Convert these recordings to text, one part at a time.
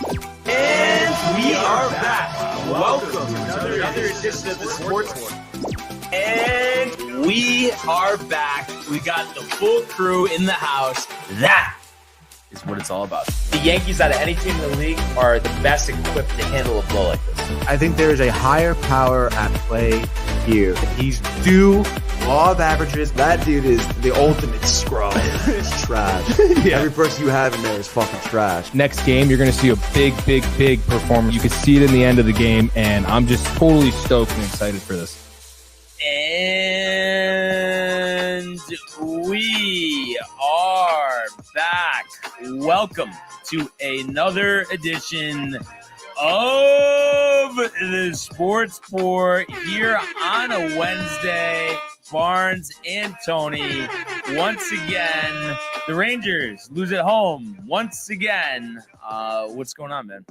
And we are back. Welcome to another edition of the Sports War. And we are back. We got the full crew in the house. That is what it's all about. The Yankees, out of any team in the league, are the best equipped to handle a blow like this. I think there is a higher power at play here. He's due law of averages. That dude is the ultimate scrub. It's trash. Yeah. Every person you have in there is fucking trash. Next game, you're going to see a big performance. You can see it in the end of the game, and I'm just totally stoked and excited for this. And we are back. Welcome to another edition of the Sports Pour here on a Wednesday. Barnes and Tony, once again, the Rangers lose at home once again. What's going on, man?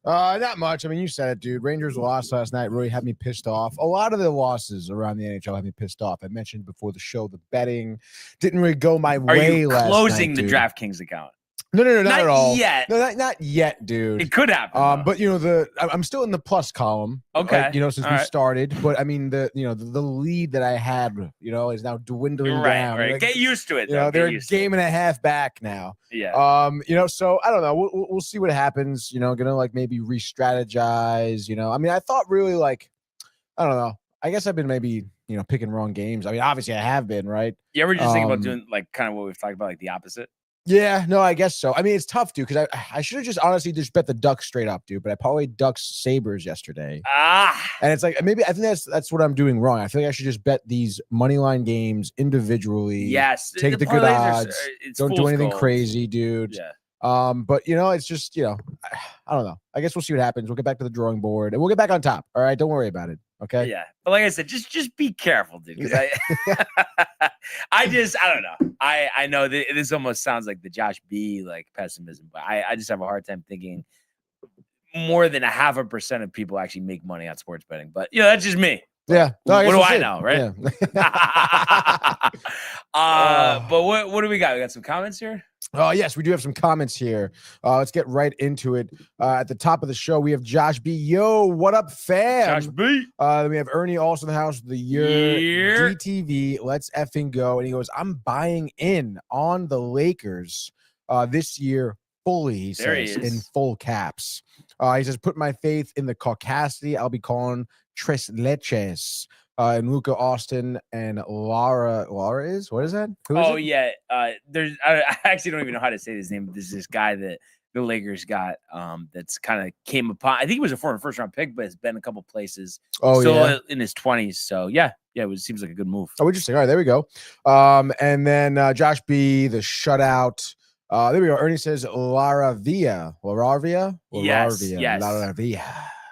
Not much. I mean, you said it, dude. Rangers lost last night. Really had me pissed off. A lot of the losses around the NHL had me pissed off. I mentioned before the show, the betting didn't really go my way last night. Are you closing the DraftKings account? No, not at all. Yet. No, not yet, dude. It could happen. But you know, I'm still in the plus column. Okay. Like, since we started. But I mean, the lead that I had, is now dwindling down. Right. Like, Get used to it. They're a game and a half back now. Yeah. So I don't know. We'll see what happens. Gonna like maybe re-strategize. I mean, I thought really like, I don't know. I guess I've been maybe picking wrong games. I mean, obviously I have been, right? You ever just think about doing like kind of what we've talked about, like the opposite? Yeah, no, I guess so. I mean, it's tough, dude, because I should have just honestly just bet the Ducks straight up, dude. But I probably Ducks Sabres yesterday. And it's like maybe I think that's what I'm doing wrong. I feel like I should just bet these money line games individually. Yes, take the good odds. Don't do anything crazy, dude. Yeah. But it's just I don't know. I guess we'll see what happens. We'll get back to the drawing board and we'll get back on top. All right, don't worry about it. Okay. Yeah, but like I said, just be careful, dude. Because I don't know. I know that this almost sounds like the Josh B like pessimism, but I just have a hard time thinking more than 0.5% of people actually make money on sports betting. But that's just me. Yeah. No, what do I know, right? Yeah. But what do we got? We got some comments here. Oh, yes, we do have some comments here. Let's get right into it. At the top of the show, we have Josh B. Yo, what up, fam? Josh B. Then we have Ernie also in the house with the year DTV. Let's effing go. And he goes, I'm buying in on the Lakers this year fully, he says, in full caps. He says, put my faith in the caucasity. I'll be calling Tres Leches. And Luca Austin and Lara is? What is that? Who is it? Yeah. I actually don't even know how to say his name. But this is this guy that the Lakers got that's kind of came upon. I think he was a former first-round pick, but has been a couple places. Still in his 20s. So, yeah, it seems like a good move. Oh, interesting. All right, there we go. And then Josh B., the shutout. There we go. Ernie says Laravia.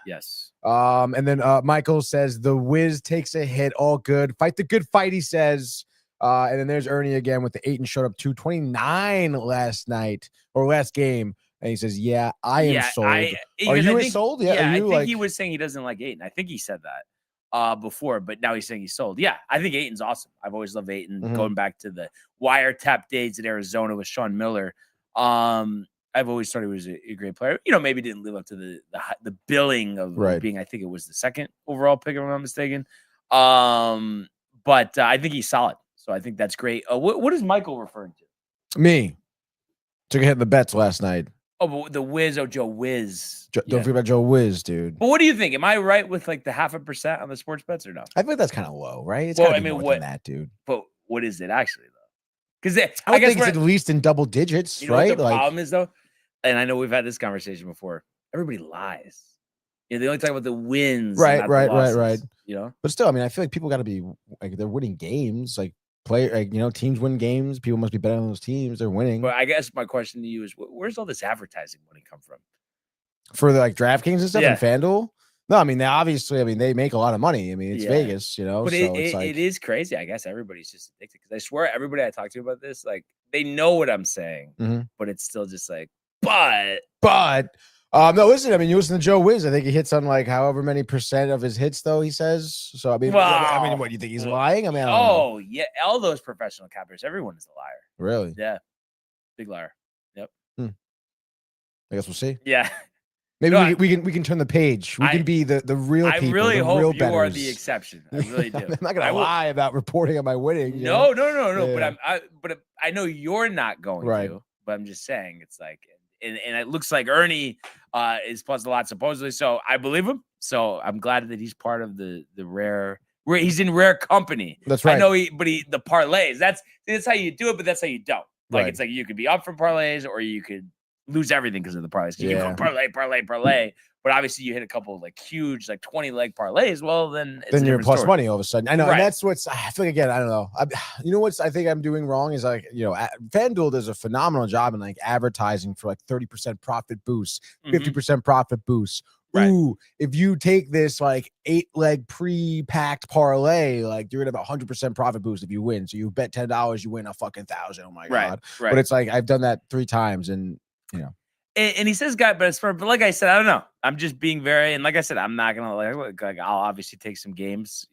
Yes. And then Michael says the Wiz takes a hit, all good. Fight the good fight, he says. And then there's Ernie again with the 8 and showed up 229 last game. And he says, yeah, I am sold. Are you sold? Yeah, I think he was saying he doesn't like Ayton. I think he said that before, but now he's saying he's sold. Yeah, I think Ayton's awesome. I've always loved Ayton. Going back to the wiretap days in Arizona with Sean Miller. I've always thought he was a great player. Maybe didn't live up to the billing of being, I think it was the second overall pick, if I'm not mistaken. But I think he's solid. So I think that's great. What is Michael referring to? Me. Took a hit in the bets last night. Oh, but the Wiz, Joe Wiz. Don't forget about Joe Wiz, dude. But what do you think? Am I right with like the 0.5% on the sports bets or no? I think that's kind of low, right? It's more than that, dude. But what is it actually, though? Because I guess it's at least in double digits, right? What the problem is, though? And I know we've had this conversation before. Everybody lies. They only talk about the wins. Right. But still, I mean, I feel like people got to be like they're winning games. Like teams win games. People must be betting on those teams. They're winning. But I guess my question to you is, where's all this advertising money come from? For the DraftKings and stuff and FanDuel? No, I mean, they make a lot of money. I mean, it's Vegas, But it is crazy. I guess everybody's just addicted because I swear everybody I talk to about this, like they know what I'm saying, but it's still just like, But no, listen. I mean, you listen to Joe Wiz. I think he hits on like however many percent of his hits, though. He says so. I mean, what do you think he's lying? I mean, all those professional cappers, everyone is a liar. Really? Yeah, big liar. Yep. I guess we'll see. Yeah. Maybe No, we can turn the page. We can be the real people. I really hope real you bettors. are the exception. I really do. I'm not gonna lie about reporting on my winning. No. Yeah. But I know you're not going right. to. But I'm just saying, it's like, and it looks like Ernie is plus a lot supposedly. So I believe him. So I'm glad that he's part of the rare. He's in rare company. That's right. I know the parlays. That's how you do it, but that's how you don't. Like right. It's like you could be up for parlays or you could lose everything because of the parlays. You can go parlay. But obviously you hit a couple of like huge, like 20 leg parlays. Well, then you're plus story. Money all of a sudden. I know. Right. And that's what's, I feel like, again, I don't know. You know what's I think I'm doing wrong is like, FanDuel does a phenomenal job in like advertising for like 30% profit boost, 50% profit boost. Right. Ooh, if you take this like 8-leg pre-packed parlay, like you're gonna have 100% profit boost if you win. So you bet $10, you win a fucking $1,000. Oh my god! Right. But it's like I've done that 3 times, and And he says, "Guy," but like I said, I don't know. I'm just being and like I said, I'm not gonna like I'll obviously take some games,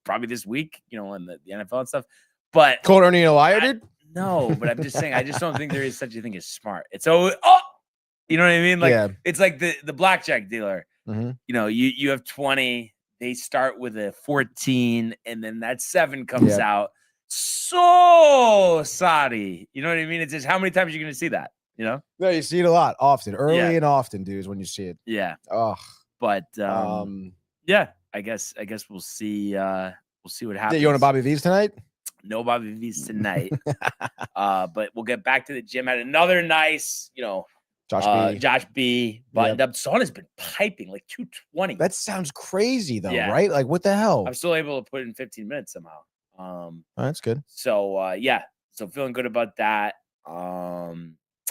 probably this week, in the NFL and stuff. But called Ernie a liar, dude? No, but I'm just saying, I just don't think there is such a thing as smart. It's you know what I mean? Like It's like the blackjack dealer. You have 20. They start with a 14, and then that 7 comes out. So sorry, you know what I mean? It's just how many times you're gonna see that. No, you see it a lot, often, early and often, dude, is when you see it. Yeah. Oh, but yeah, I guess we'll see. We'll see what happens. Yeah, you want a Bobby V's tonight? No Bobby V's tonight. But we'll get back to the gym. Had another nice, Josh B buttoned up. Son has been piping like 220. That sounds crazy though, right? Like what the hell? I'm still able to put it in 15 minutes somehow. That's good. So so feeling good about that.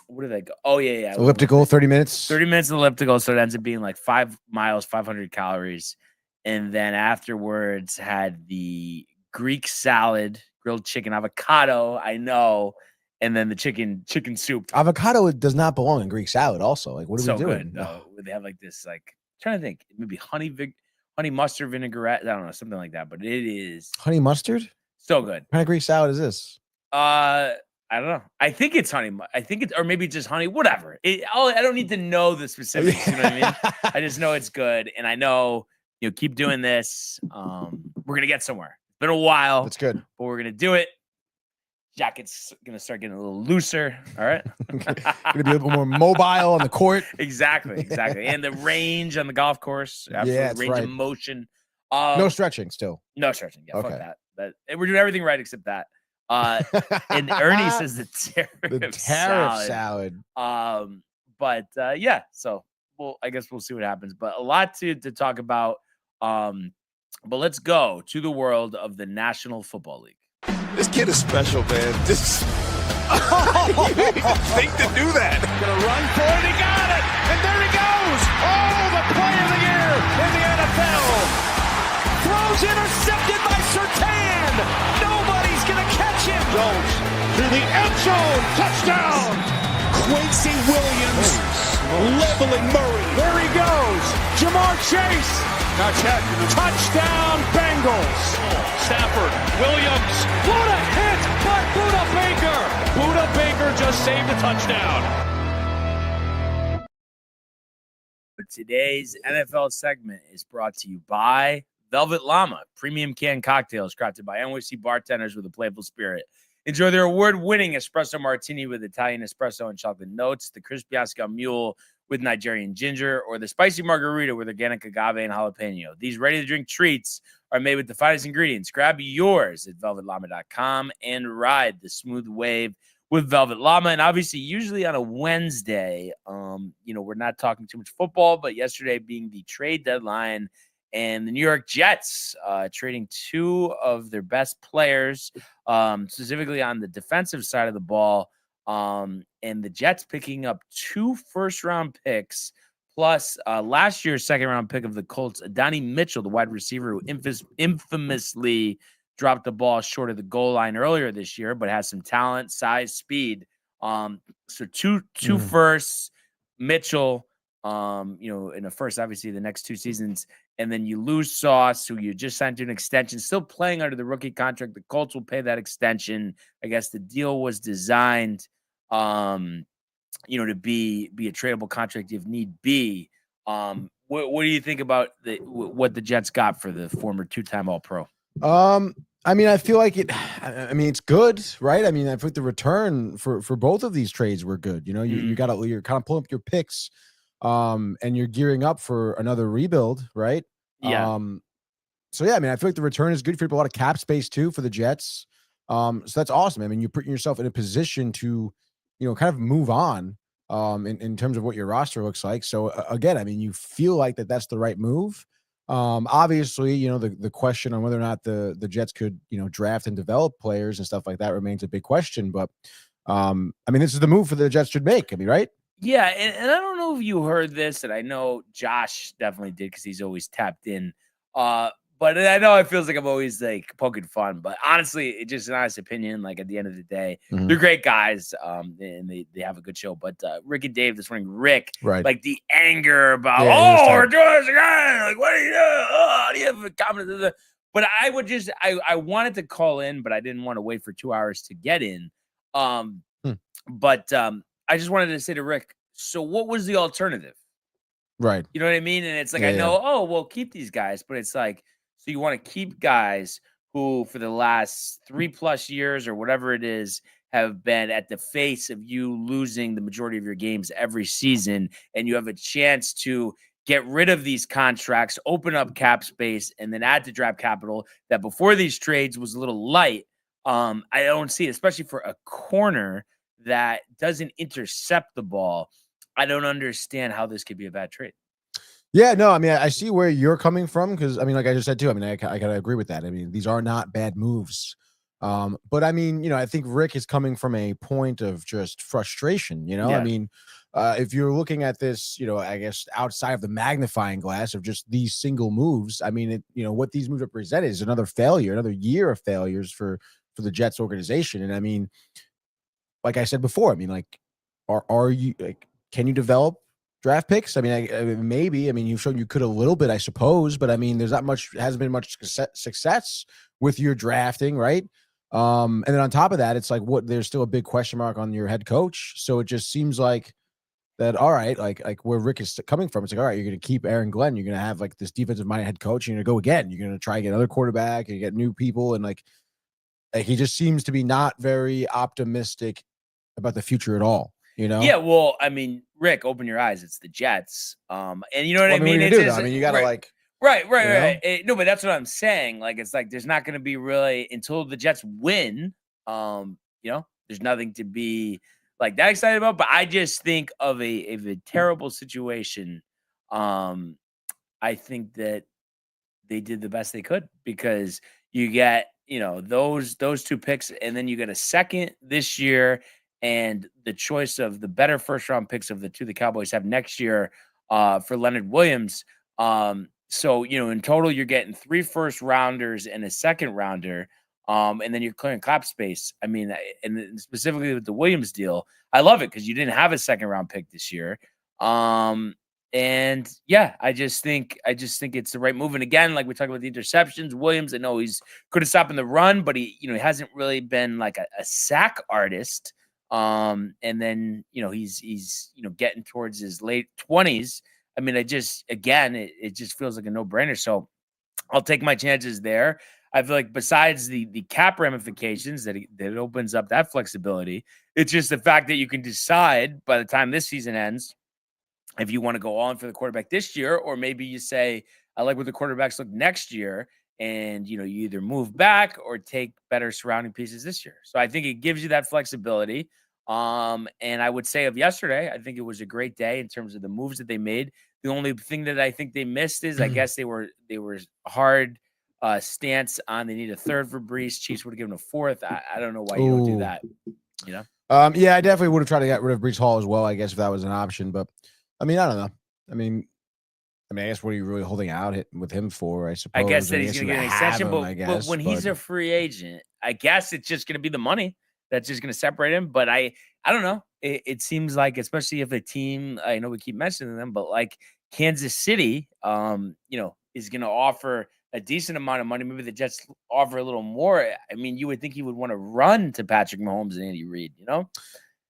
What did I go? Oh yeah. Elliptical, 30 minutes. 30 minutes of elliptical, so it ends up being like 5 miles, 500 calories, and then afterwards had the Greek salad, grilled chicken, avocado. I know. And then the chicken soup. Avocado does not belong in Greek salad. Also, like, what are we doing? They have like this, like, I'm trying to think, maybe honey mustard vinaigrette. I don't know, something like that. But it is honey mustard. So good. What kind of Greek salad is this? I don't know. I think it's honey. I think it's, or maybe just honey. Whatever. I don't need to know the specifics. You know what I mean? I just know it's good, and I know keep doing this. We're gonna get somewhere. It's been a while. That's good, but we're gonna do it. Jacket's gonna start getting a little looser. All right, gonna be a little more mobile on the court. Exactly, and the range on the golf course. Range of motion. No stretching, still. No stretching. Yeah, okay. Fuck that. We're doing everything right except that. And Ernie says the tariff salad. But yeah. So I guess we'll see what happens. But a lot to talk about. But let's go to the world of the National Football League. This kid is special, man. This think to do that. Gonna run for it. He got it. And there he goes. Oh, the play of the year in the NFL. Throws intercepted by Surtain. Nobody's gonna catch him. Jones to the end zone. Touchdown. Quincy Williams leveling Murray. There he goes. Jamar Chase. Not yet. Touchdown Bengals. Stafford, Williams, what a hit by Budda Baker. Budda Baker just saved a touchdown. Today's NFL segment is brought to you by Velvet Llama, premium canned cocktails crafted by NYC bartenders with a playful spirit. Enjoy their award-winning espresso martini with Italian espresso and chocolate notes, the crispy Oscar Mule with Nigerian ginger, or the spicy margarita with organic agave and jalapeno. These ready-to-drink treats are made with the finest ingredients. Grab yours at velvetllama.com and ride the smooth wave with Velvet Llama. And obviously, usually on a Wednesday, we're not talking too much football, but yesterday being the trade deadline and the New York Jets trading 2 of their best players, specifically on the defensive side of the ball. And the Jets picking up 2 first-round picks, plus last year's second-round pick of the Colts, Adonai Mitchell, the wide receiver who infamously dropped the ball short of the goal line earlier this year, but has some talent, size, speed. So two firsts, Mitchell, in the first, obviously, the next 2 seasons. And then you lose Sauce, who you just signed to an extension, still playing under the rookie contract. The Colts will pay that extension. I guess the deal was designed to be a tradable contract if need be. What do you think about what the Jets got for the former 2-time All-Pro? I mean, I feel like it's good, right? I mean, I think the return for both of these trades were good. You're kind of pulling up your picks, and you're gearing up for another rebuild, right? Yeah. So yeah, I mean, I feel like the return is good for a lot of cap space too for the Jets. So that's awesome. I mean, you're putting yourself in a position to, kind of move on, in terms of what your roster looks like. So again, I mean, you feel like that's the right move. Obviously, the question on whether or not the Jets could, draft and develop players and stuff like that remains a big question. But I mean, this is the move for the Jets should make. I mean, right? Yeah, and I don't know if you heard this, and I know Josh definitely did because he's always tapped in. But I know it feels like I'm always like poking fun, but honestly, it's just an honest opinion. Like at the end of the day, they're great guys, and they have a good show. But Rick and Dave this morning, Rick, right, like the anger about, we're doing this again. Like, what are you doing? Oh, do you have a comment? But I would just, I wanted to call in, but I didn't want to wait for 2 hours to get in. But I just wanted to say to Rick, so what was the alternative? Right. You know what I mean? And it's like, I know, we'll keep these guys, but it's like, so you want to keep guys who for the last 3+ years or whatever it is have been at the face of you losing the majority of your games every season, and you have a chance to get rid of these contracts, open up cap space, and then add to draft capital that before these trades was a little light. I don't see it, especially for a corner that doesn't intercept the ball. I don't understand how this could be a bad trade. Yeah, no, I mean, I see where you're coming from because, I mean, like I just said too, I mean, I gotta agree with that. I mean, these are not bad moves. But I mean, I think Rick is coming from a point of just frustration, Yeah. I mean, if you're looking at this, I guess outside of the magnifying glass of just these single moves, I mean, what these moves represent is another failure, another year of failures for the Jets organization. And I mean, like I said before, I mean, like, are you like, can you develop draft picks? I mean, maybe. I mean, you've shown you could a little bit, I suppose, but I mean, hasn't been much success with your drafting, right? And then on top of that, it's like there's still a big question mark on your head coach. So it just seems like that, all right, like where Rick is coming from, it's like, all right, you're going to keep Aaron Glenn. You're going to have like this defensive minded head coach. You're going to go again. You're going to try and get another quarterback and get new people. And like he just seems to be not very optimistic about the future at all. Yeah, well, I mean, Rick, open your eyes. It's the Jets. And you know what I mean? It's just, I mean, you gotta right. No, but that's what I'm saying. Like, it's like there's not going to be really until the Jets win. There's nothing to be like that excited about. But I just think of a terrible situation. I think that they did the best they could because you get those 2 picks, and then you get a second this year. And the choice of the better first-round picks of the 2 the Cowboys have next year for Leonard Williams. So, in total, you're getting 3 first-rounders and a second-rounder, and then you're clearing cap space. I mean, and specifically with the Williams deal, I love it because you didn't have a second-round pick this year. And yeah, I just think it's the right move. And again, like we talked about the interceptions, Williams, I know he's could have stopped in the run, but he hasn't really been like a sack artist. And then, he's getting towards his late 20s. I mean, it just feels like a no-brainer. So I'll take my chances there. I feel like besides the cap ramifications that it opens up that flexibility, it's just the fact that you can decide by the time this season ends if you want to go on for the quarterback this year, or maybe you say, I like what the quarterbacks look next year. And, you either move back or take better surrounding pieces this year. So I think it gives you that flexibility. And I would say of yesterday, I think it was a great day in terms of the moves that they made. The only thing that I think they missed is I guess they were hard stance on they need a third for Brees. Chiefs would have given a fourth. I don't know why you don't do that. Yeah, I definitely would have tried to get rid of Brees Hall as well, I guess, if that was an option. But I mean, I don't know. I mean, I guess what are you really holding out with him for? I suppose. I guess that he's going to get an extension, but when he's a free agent, I guess it's just going to be the money that's just going to separate him. But I don't know. It seems like, especially if a team, I know we keep mentioning them, but like Kansas City, is going to offer a decent amount of money. Maybe the Jets offer a little more. I mean, you would think he would want to run to Patrick Mahomes and Andy Reid,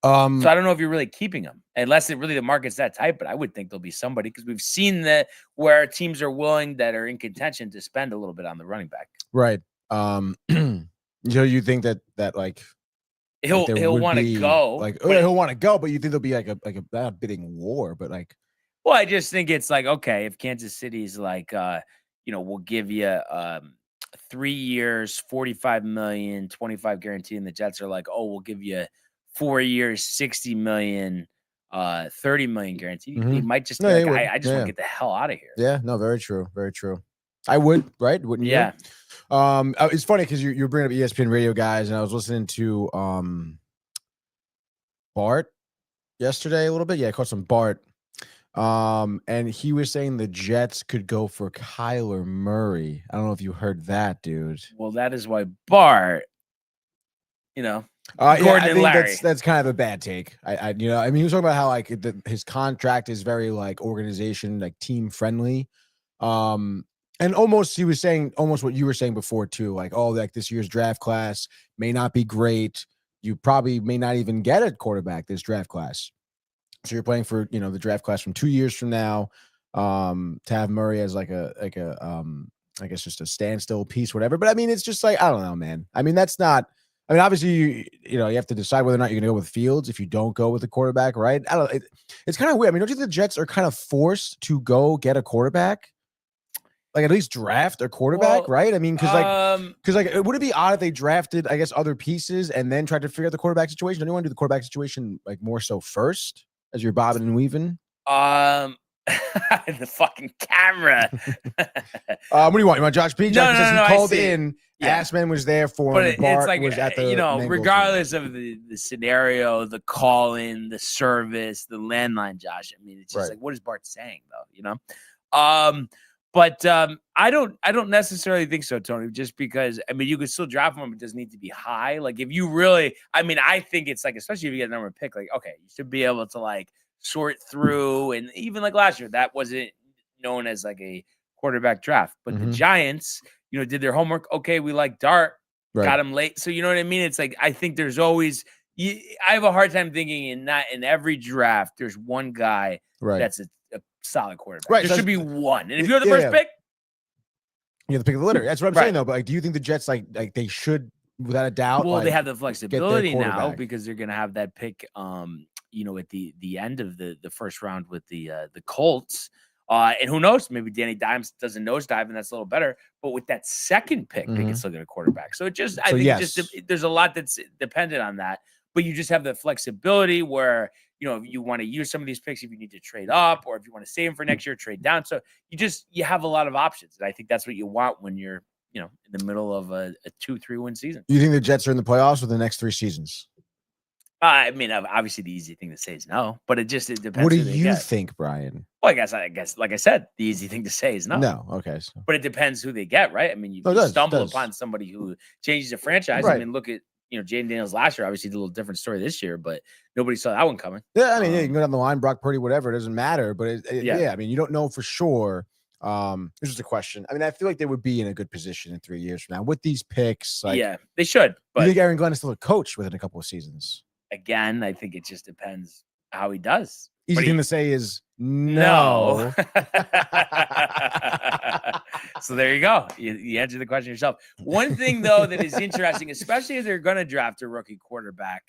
So I don't know if you're really keeping him, unless the market's that tight. But I would think there'll be somebody, because we've seen that where teams are willing, that are in contention, to spend a little bit on the running back. Right. So you think that like he'll want to go, like he'll want to go, but you think there'll be like a not a bidding war, but like. Well, I just think it's like, okay, if Kansas City's like, we'll give you 3 years, 45 million, 25 guaranteed, and the Jets are like, oh, we'll give you 4 years, 60 million, 30 million guaranteed. They might just be like, I just want to get the hell out of here. Yeah, no, very true. Very true. I would, right? Wouldn't you? Yeah. It's funny because you're bringing up ESPN radio guys, and I was listening to Bart yesterday a little bit. Yeah, I caught some Bart. And he was saying the Jets could go for Kyler Murray. I don't know if you heard that, dude. Well, that is why Bart, Gordon and Larry. That's kind of a bad take. I mean, he was talking about how like his contract is very like organization, like team friendly. And almost he was saying almost what you were saying before too, like, oh, like this year's draft class may not be great. You probably may not even get a quarterback this draft class. So you're playing for, the draft class from 2 years from now, to have Murray as I guess just a standstill piece, whatever. But I mean, it's just like, I don't know, man. I mean, obviously you have to decide whether or not you're going to go with Fields if you don't go with the quarterback, right? It's kind of weird. I mean, don't you think the Jets are kind of forced to go get a quarterback? Like at least draft a quarterback, right? I mean, because would it be odd if they drafted, I guess, other pieces and then tried to figure out the quarterback situation? Don't you want to do the quarterback situation like more so first? As you're bobbing and weaving? The fucking camera. What do you want? You want Josh P? No, he called in. Yeah. Assman was there for him. But it's like, was at the regardless of the scenario, the call in, the service, the landline, Josh. I mean, it's just like, what is Bart saying though? But I don't necessarily think so, Tony, just because, I mean, you could still draft him, but it doesn't need to be high. Like if you really, I mean, I think it's like, especially if you get a number pick, like, okay, you should be able to like sort through. And even like last year, that wasn't known as like a quarterback draft, but the Giants, did their homework. Okay. We like Dart, got him late. So you know what I mean? It's like, I think there's always, I have a hard time thinking in every draft, there's one guy that's a solid quarterback. Right. There should be one. And if you're the first pick, you have to pick the litter. That's what I'm saying though. But like, do you think the Jets like they should, without a doubt? Well, they have the flexibility now because they're gonna have that pick at the end of the first round with the Colts. And who knows? Maybe Danny Dimes doesn't nosedive, and that's a little better. But with that second pick, they can still get a quarterback. So I think there's a lot that's dependent on that. But you just have the flexibility where, if you want to use some of these picks, if you need to trade up, or if you want to save them for next year, trade down. So you have a lot of options. And I think that's what you want when you're, in the middle of a 2-3 win season. You think the Jets are in the playoffs for the next 3 seasons? I mean, obviously the easy thing to say is no, but it depends. What do you think, Brian? Well, I guess, like I said, the easy thing to say is no. No, okay. So. But it depends who they get, right? I mean, you stumble upon somebody who changes a franchise. Right. I mean, look at, Jaden Daniels last year, obviously did a little different story this year, but nobody saw that one coming. Yeah, I mean, you can go down the line, Brock Purdy, whatever, it doesn't matter. But I mean, you don't know for sure. It's just a question. I mean, I feel like they would be in a good position in 3 years from now with these picks. Like, yeah, they should. But you think Aaron Glenn is still a coach within a couple of seasons? Again, I think it just depends how he does. Easy thing to say is no. So there you go. You answered the question yourself. One thing, though, that is interesting, especially if they're going to draft a rookie quarterback,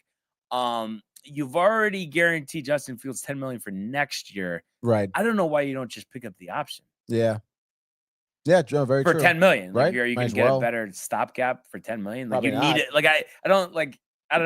you've already guaranteed Justin Fields $10 million for next year. Right. I don't know why you don't just pick up the option. Yeah. Yeah, Joe, very for true. $10 million. Right. Like, you can get a better stopgap for $10 million. Like, you need it. Like, I don't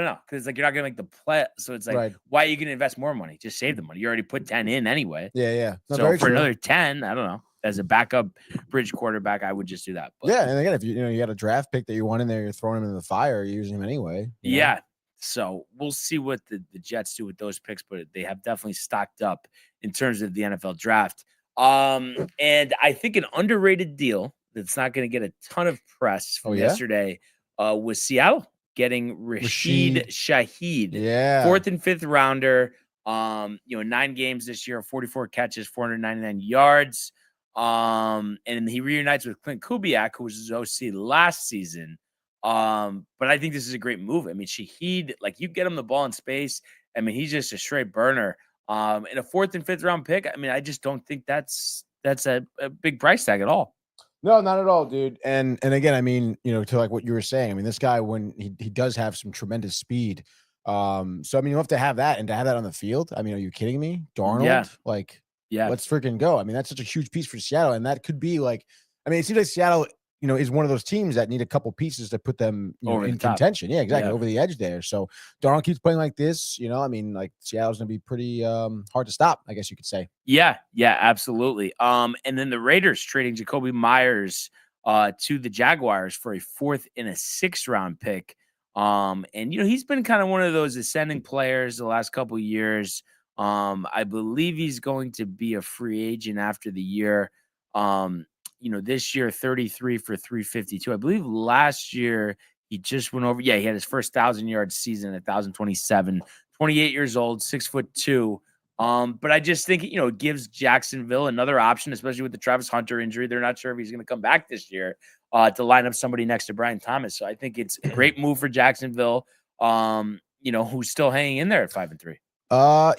know, because like you're not gonna make the play, so it's like, why are you gonna invest more money? Just save the money. You already put 10 in anyway. Yeah. No, so for another 10, I don't know. As a backup bridge quarterback, I would just do that. But, yeah, and again, if you got a draft pick that you want in there, you're throwing him in the fire, you're using him anyway. Yeah. So we'll see what the Jets do with those picks, but they have definitely stocked up in terms of the NFL draft. And I think an underrated deal that's not going to get a ton of press from yesterday was Seattle getting Rashid Shaheed, 4th and 5th rounder. 9 games this year, 44 catches, 499 yards. And he reunites with Clint Kubiak, who was his OC last season. But I think this is a great move. I mean, Shaheed, like, you get him the ball in space, I mean, he's just a straight burner. In a 4th and 5th round pick, I mean, I just don't think that's a big price tag at all. No, not at all, dude. And again, I mean, to like what you were saying, I mean, this guy, when he does have some tremendous speed. So I mean, you have to have that, and to have that on the field. I mean, are you kidding me? Darnold, let's freaking go. I mean, that's such a huge piece for Seattle, and that could be like, I mean, it seems like Seattle, is one of those teams that need a couple pieces to put them in contention. Yeah, exactly, over the edge there. So Darnold keeps playing like this, I mean, like Seattle's gonna be pretty hard to stop, I guess you could say. Yeah, absolutely. And then the Raiders trading Jacoby Myers to the Jaguars for a 4th and a 6th round pick. And he's been kind of one of those ascending players the last couple of years. I believe he's going to be a free agent after the year. This year 33 for 352. I believe last year he just went over. Yeah, he had his first 1,000-yard season at 1,027. 28 years old, 6'2". But I just think it gives Jacksonville another option, especially with the Travis Hunter injury. They're not sure if he's going to come back this year to line up somebody next to Brian Thomas. So I think it's a great move for Jacksonville. Who's still hanging in there at 5-3.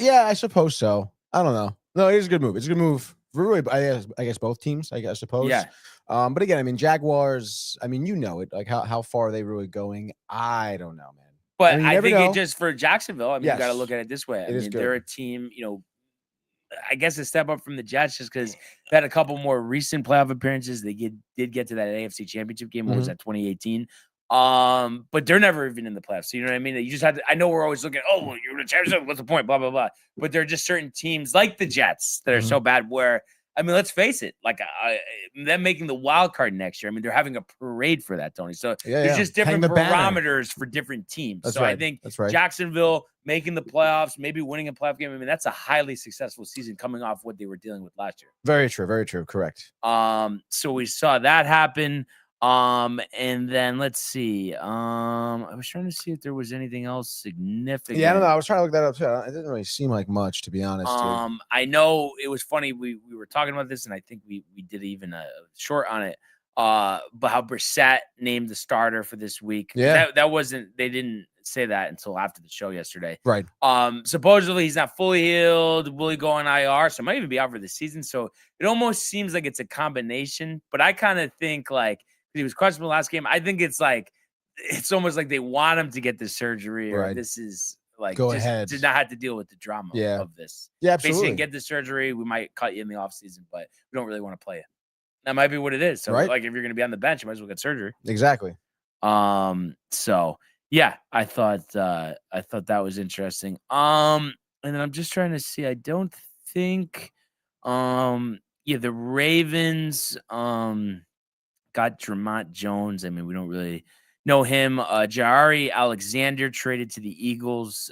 Yeah, I suppose so. I don't know. No, it is a good move. It's a good move. Really, I guess both teams, I suppose. Yeah. But again, I mean, Jaguars, I mean, it. Like, how far are they really going? I don't know, man. But I think it just for Jacksonville, I mean, yes, you got to look at it this way. I mean, they're a team, I guess a step up from the Jets just because they had a couple more recent playoff appearances. They did get to that AFC Championship game. What was that, 2018? But they're never even in the playoffs. So you know what I mean? You just had to, I know we're always looking, well, you're the championship. What's the point? Blah, blah, blah. But there are just certain teams like the Jets that are so bad where, I mean, let's face it, like them making the wild card next year. I mean, they're having a parade for that, Tony. So it's just different parameters for different teams. That's so right. I think that's right. Jacksonville making the playoffs, maybe winning a playoff game. I mean, that's a highly successful season coming off what they were dealing with last year. Very true. Very true. Correct. So we saw that happen. And then let's see. I was trying to see if there was anything else significant. Yeah, I don't know. I was trying to look that up too. It didn't really seem like much, to be honest. Dude. I know it was funny. We were talking about this, and I think we did even a short on it. But how Brissett named the starter for this week. Yeah, that wasn't. They didn't say that until after the show yesterday. Right. Supposedly he's not fully healed. Will he go on IR? So it might even be out for the season. So it almost seems like it's a combination. But I kind of think like. He was questionable last game. I think it's almost like they want him to get the surgery, or this is like go ahead to not have to deal with the drama of this. Yeah, absolutely. Basically, get the surgery. We might cut you in the offseason, but we don't really want to play it. That might be what it is. So, like, if you're going to be on the bench, you might as well get surgery. Exactly. So yeah, I thought that was interesting. And then I'm just trying to see. I don't think, the Ravens, got Dramont Jones. I mean, we don't really know him. Ja'Ari Alexander traded to the Eagles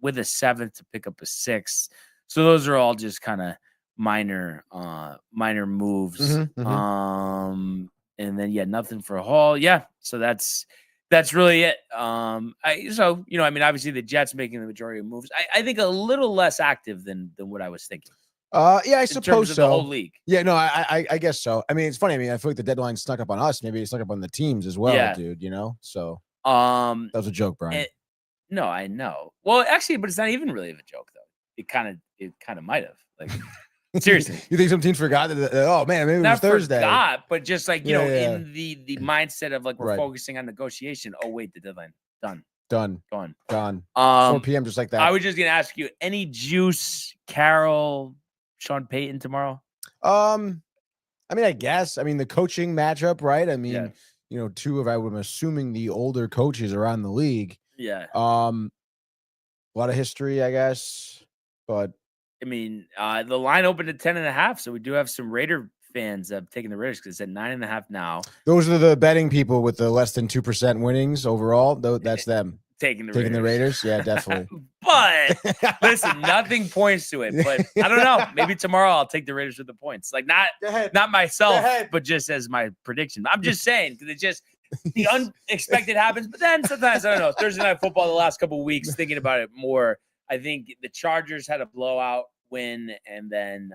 with a 7th to pick up a 6th. So those are all just kind of minor moves. And then nothing for Hall. Yeah, so that's really it. I mean, obviously the Jets making the majority of moves. I think a little less active than what I was thinking. Yeah, I suppose so. The whole league. Yeah, no, I guess so. I mean, it's funny. I mean, I feel like the deadline snuck up on us. Maybe it snuck up on the teams as well, dude. So that was a joke, Brian. No, I know. Well, actually, but it's not even really of a joke though. It kind of might have. Like, seriously, you think some teams forgot that? Oh man, maybe it was Thursday. Forgot, but just like in the mindset of like we're focusing on negotiation. Oh wait, the deadline done. 4 p.m. just like that. I was just gonna ask you, any juice, Carroll, Sean Payton tomorrow? I mean, I guess. I mean, the coaching matchup, right? I mean, two of I'm assuming the older coaches around the league. Yeah. A lot of history, I guess. But I mean, the line opened at 10.5, so we do have some Raider fans taking the Raiders because it's at 9.5 now. Those are the betting people with the less than 2% winnings overall. Though that's them. Taking the Raiders, yeah, definitely. But listen, nothing points to it. But I don't know. Maybe tomorrow I'll take the Raiders with the points. Like not myself, but just as my prediction. I'm just saying because it just the unexpected happens. But then sometimes I don't know. Thursday Night Football the last couple of weeks, thinking about it more. I think the Chargers had a blowout win, and then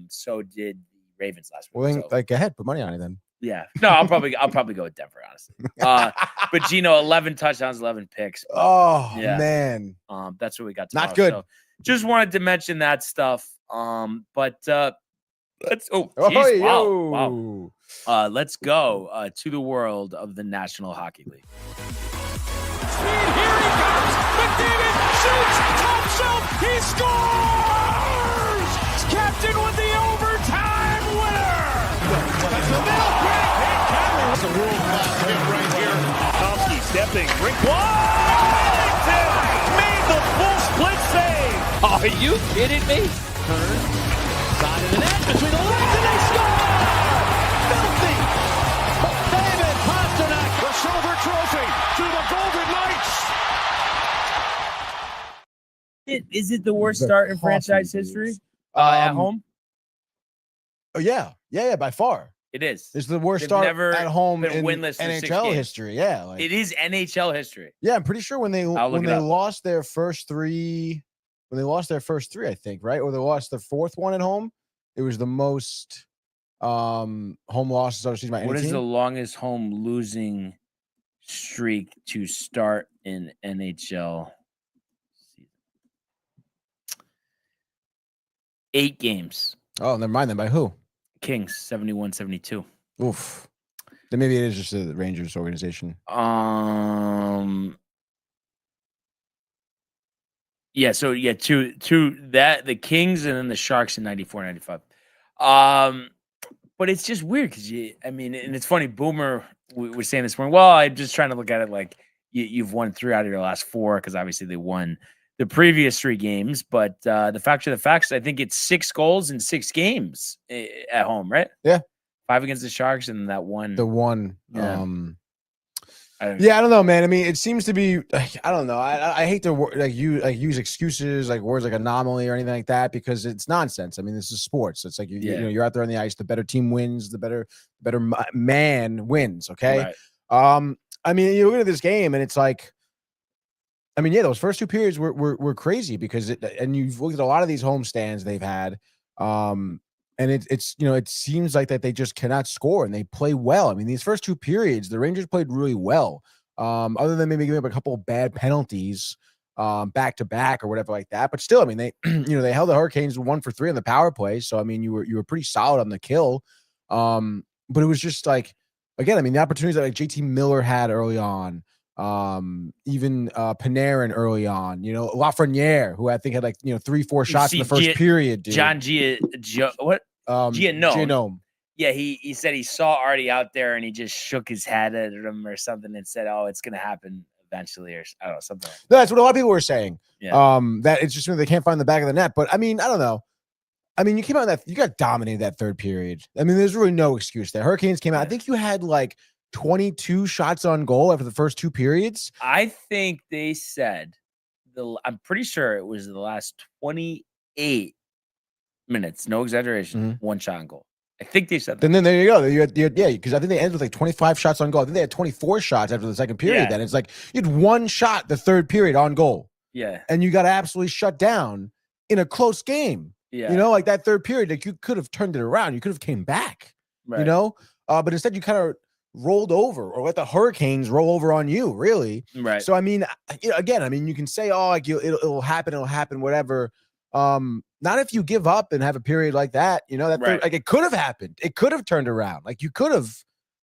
so did the Ravens last week. Well, go ahead, put money on it then. Yeah. No, I'll probably go with Denver, honestly. But Geno, 11 touchdowns, 11 picks. But, man. That's what we got tomorrow. Not good. So just wanted to mention that stuff. But let's wow. Let's go to the world of the National Hockey League. Here he comes. McDavid shoots, top shelf, he scores! Captain with the overtime winner. That's the middle break. That's a world-class hit right here. Tomsky stepping, brink Washington made the full split save. Are you kidding me? Turn, side of the net, between the legs, and they score! Filthy! David Pasternak, the silver trophy to the Golden Knights. Is it the worst start in franchise history at home? Oh, yeah, by far. It is. It's the worst They've start never at home been in winless for 6 NHL games. history. Yeah, like, It is NHL history. yeah. I'm pretty sure when they up. lost their first three, I think, right, or they lost their fourth one at home, it was the most home losses I've seen by any What is team. the longest home losing streak to start in NHL season? 8 games. Oh, never mind then. By who? Kings 71-72. Oof. Then maybe it is just the Rangers organization. Yeah, so two that the Kings and then the Sharks in 94-95. But it's just weird because and it's funny. Boomer was saying this morning. Well, I'm just trying to look at it like you've won 3 out of your last 4 because obviously they won the previous 3 games. But the fact of the facts, I think it's 6 goals in 6 games at home, right? Yeah, 5 against the Sharks and that one. The one. Yeah. I don't know, man. I mean, it seems to be. I don't know. I hate to use excuses like words like anomaly or anything like that because it's nonsense. I mean, this is sports. It's like you're out there on the ice. The better team wins. The better man wins. Okay. Right. I mean, you look at this game and it's like, I mean, yeah, those first 2 periods were crazy because and you've looked at a lot of these homestands they've had. And it's it seems like that they just cannot score and they play well. I mean, these first 2 periods, the Rangers played really well. Other than maybe giving up a couple of bad penalties back to back or whatever like that. But still, I mean, they they held the Hurricanes 1 for 3 on the power play. So I mean, you were pretty solid on the kill. But it was just like, again, I mean, the opportunities that like JT Miller had early on, even Panarin early on, Lafreniere, who I think had like 3-4 shots in the first period, dude. John Giannone. Yeah, he said he saw Artie out there and he just shook his head at him or something and said, "Oh, it's gonna happen eventually," or I don't know, something like that. That's what a lot of people were saying. Yeah. That it's just they can't find the back of the net. But I mean, I don't know. I mean, you got dominated that third period. I mean, there's really no excuse there. Hurricanes came out. I think you had like 22 shots on goal after the first 2 periods. I think they said I'm pretty sure it was the last 28 minutes, no exaggeration, 1 shot on goal. I think they said that. And then there you go. You had, because I think they ended with like 25 shots on goal. I think they had 24 shots after the second period. Yeah. Then it's like you had 1 shot the third period on goal. Yeah. And you got absolutely shut down in a close game. Yeah. Like that third period, like you could have turned it around. You could have came back, right. But instead you kind of rolled over or let the Hurricanes roll over on you, really. Right. So, I mean, again, I mean, you can say, oh, like it'll happen, whatever. Not if you give up and have a period like that, right. Like it could have happened. It could have turned around. Like you could have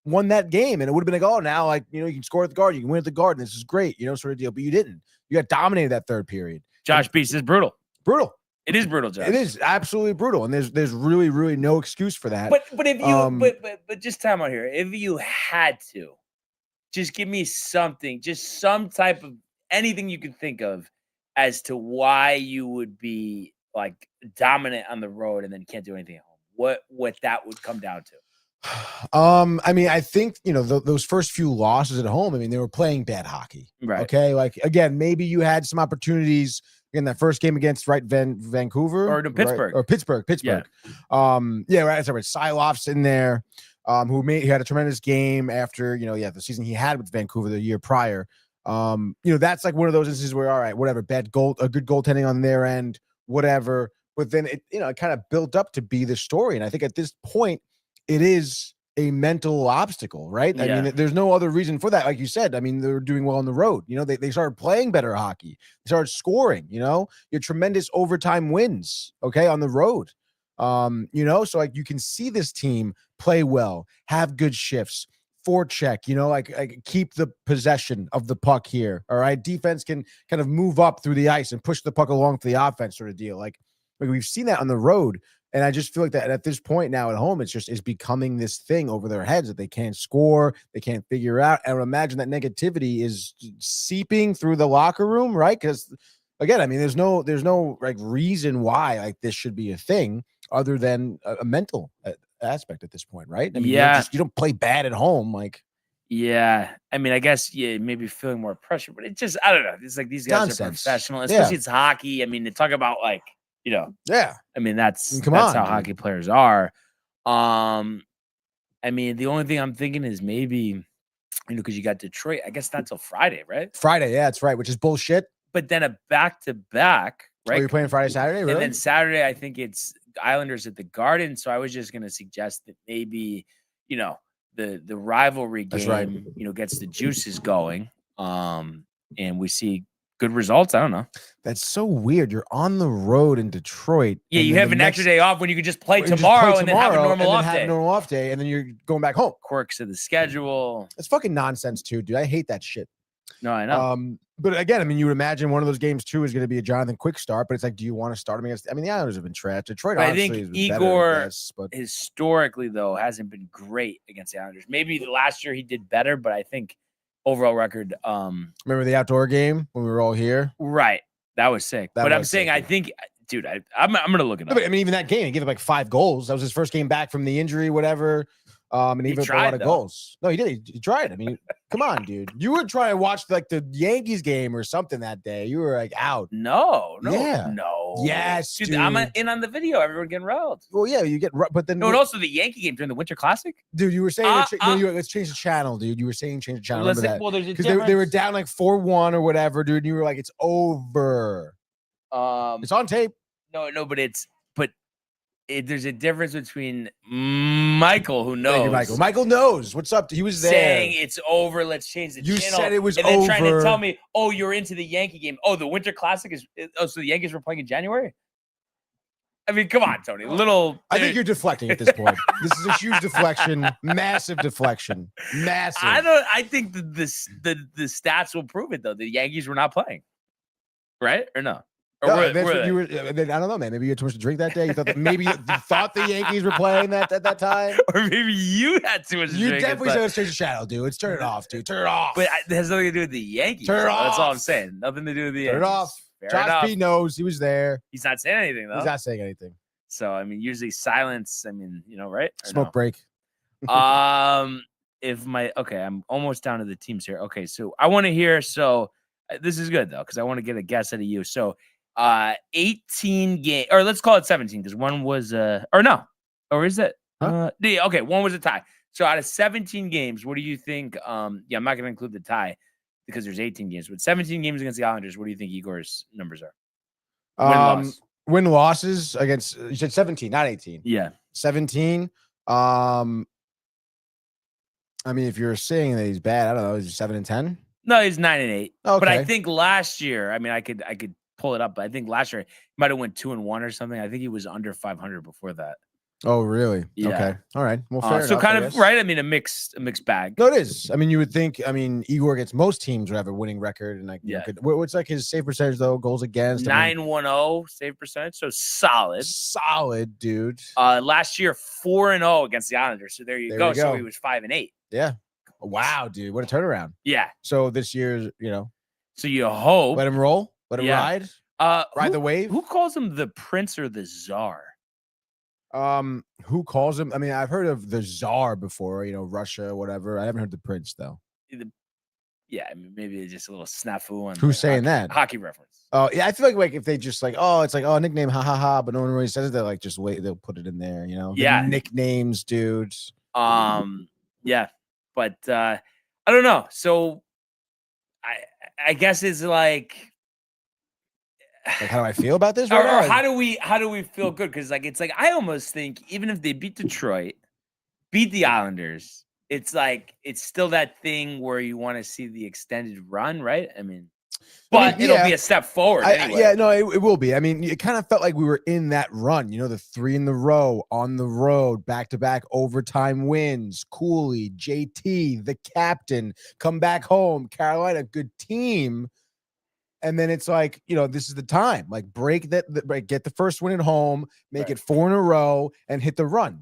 won that game and it would have been like, oh, now like, you can score at the guard, you can win at the guard, and this is great, sort of deal. But you didn't. You got dominated that third period. Josh Beast is brutal. Brutal. It is brutal, Josh. It is absolutely brutal, and there's really, really no excuse for that. But if you but just time out here, if you had to, just give me something, just some type of anything you can think of as to why you would be like dominant on the road and then can't do anything at home. What that would come down to. I mean, I think those first few losses at home. I mean, they were playing bad hockey. Right. Okay. Like again, maybe you had some opportunities in that first game against Vancouver or Pittsburgh, right? Or Pittsburgh. Yeah. Right. So Silov's in there, who had a tremendous game after the season he had with Vancouver the year prior. That's like one of those instances where all right, whatever, a good goaltending on their end, whatever. But then it kind of built up to be the story, and I think at this point, it is a mental obstacle, right? I mean, there's no other reason for that. Like you said, I mean, they were doing well on the road. You know, they started playing better hockey. They started scoring, you know, your tremendous overtime wins, okay, on the road. You know, so like you can see this team play well, have good shifts, forecheck, you know, like keep the possession of the puck here. All right. Defense can kind of move up through the ice and push the puck along for the offense sort of deal. Like we've seen that on the road. And I just feel like that at this point now at home, it's becoming this thing over their heads that they can't score, they can't figure out. And I would imagine that negativity is seeping through the locker room, right? Because again, I mean, there's no like reason why like this should be a thing other than a mental aspect at this point, right? I mean, you don't play bad at home, like. Yeah, I mean, I guess maybe feeling more pressure, but it just I don't know. It's like these guys are professional, especially it's hockey. I mean, they talk about like. You know, I mean, that's how hockey players are. I mean, the only thing I'm thinking is maybe, you know, because you got Detroit, I guess not till Friday, right? Friday, yeah, that's right, which is bullshit. But then a back-to-back, right? Oh, you're playing Friday, Saturday, really? And then Saturday, I think it's Islanders at the Garden. So I was just going to suggest that maybe, you know, the rivalry game, you know, gets the juices going, and we see good results. I don't know. That's so weird. You're on the road in Detroit. Yeah, you have an extra day off when you could just play tomorrow and then have a normal off day. And then you're going back home. Quirks of the schedule. It's fucking nonsense too, dude. I hate that shit. No, I know. But again, I mean, you would imagine one of those games too is going to be a Jonathan Quick start, but it's like, do you want to start him against? I mean, the Islanders have been trash. Detroit, I think Igor historically though hasn't been great against the Islanders. Maybe last year he did better, but I think overall record. Remember the outdoor game when we were all here? Right. That was sick. But I'm saying, I think, dude, I'm going to look it up. I mean, even that game, he gave up like 5 goals. That was his first game back from the injury, whatever. And he gave up a lot of goals. No, he did. He tried. I mean, come on, dude. You were trying to watch like the Yankees game or something that day. You were like out. No. Yes, dude. I'm in on the video. Everyone getting riled. Well, yeah, you get, but then. No, and also the Yankee game during the Winter Classic. Dude, you were saying, let's change the channel, dude. You were saying change the channel. Remember that? Well, there's a because they were down like 4-1 or whatever, dude. And you were like, it's over. It's on tape. No, but there's a difference between Michael, who knows. Michael knows. What's up? He was there. Saying it's over. Let's change the channel. You said it was and over. then trying to tell me, oh, you're into the Yankee game. Oh, the Winter Classic is. Oh, so the Yankees were playing in January. I mean, come on, Tony. I think you're deflecting at this point. This is a huge deflection, massive deflection, massive. I think the stats will prove it though. The Yankees were not playing, right or no? Or no, I don't know, man. Maybe you had too much to drink that day. You thought that maybe you thought the Yankees were playing that at that time, or maybe you had too much to drink. You definitely said let's change the channel, dude. Let's turn it off, dude. Turn it off. But it has nothing to do with the Yankees. Turn it off. That's all I'm saying. Nothing to do with the Yankees. Turn it off. Josh P knows he was there. He's not saying anything though. He's not saying anything. So I mean, usually silence. I mean, you know, right? Smoke break. I'm almost down to the teams here. Okay, so I want to hear. So this is good though, because I want to get a guess out of you. So 18 game, or let's call it 17, because one was or is it? Okay, one was a tie. So out of 17 games, what do you think? I'm not going to include the tie because there's 18 games, but 17 games against the Islanders. What do you think Igor's numbers are? Win losses against, you said 17, not 18. Yeah. 17. I mean, if you're saying that he's bad, I don't know, is he 7-10? No, he's 9-8. Okay. But I think last year, I mean, I could pull it up, but I think last year he might have went 2-1 or something. I think he was under 500 before that. Oh, really? Yeah. Okay. All right. Well, fair so enough, kind of right. I mean, a mixed bag. No, it is. I mean, you would think. I mean, Igor against most teams would have a winning record, and what's like his save percentage though? Goals against 910 save percentage, so solid. Solid, dude. Last year 4-0 against the Islanders. So there you go. So he was 5-8. Yeah. Wow, dude, what a turnaround. Yeah. So this year's, So you hope let him roll, let him ride. Ride the wave. Who calls him the prince or the czar? Who calls him? I mean, I've heard of the czar before, Russia, whatever. I haven't heard the prince though. Yeah, I mean, maybe it's just a little snafu on who's saying that hockey reference. Oh yeah, I feel like if they just like, it's like, nickname, ha ha ha, but no one really says it. They're like, just wait, they'll put it in there, Yeah, nicknames, dudes. Yeah, but I don't know. So I guess it's like how do I feel about this? Or how do we feel good? Because it's like I almost think even if they beat Detroit, beat the Islanders, it's like it's still that thing where you want to see the extended run, right? I mean, but it'll be a step forward anyway. It will be. I mean, it kind of felt like we were in that run, the 3 in the row on the road, back-to-back overtime wins. Cooley, JT, the captain, come back home. Carolina, good team. And then it's like, this is the time. Like, break get the first win at home, make it 4 in a row, and hit the run.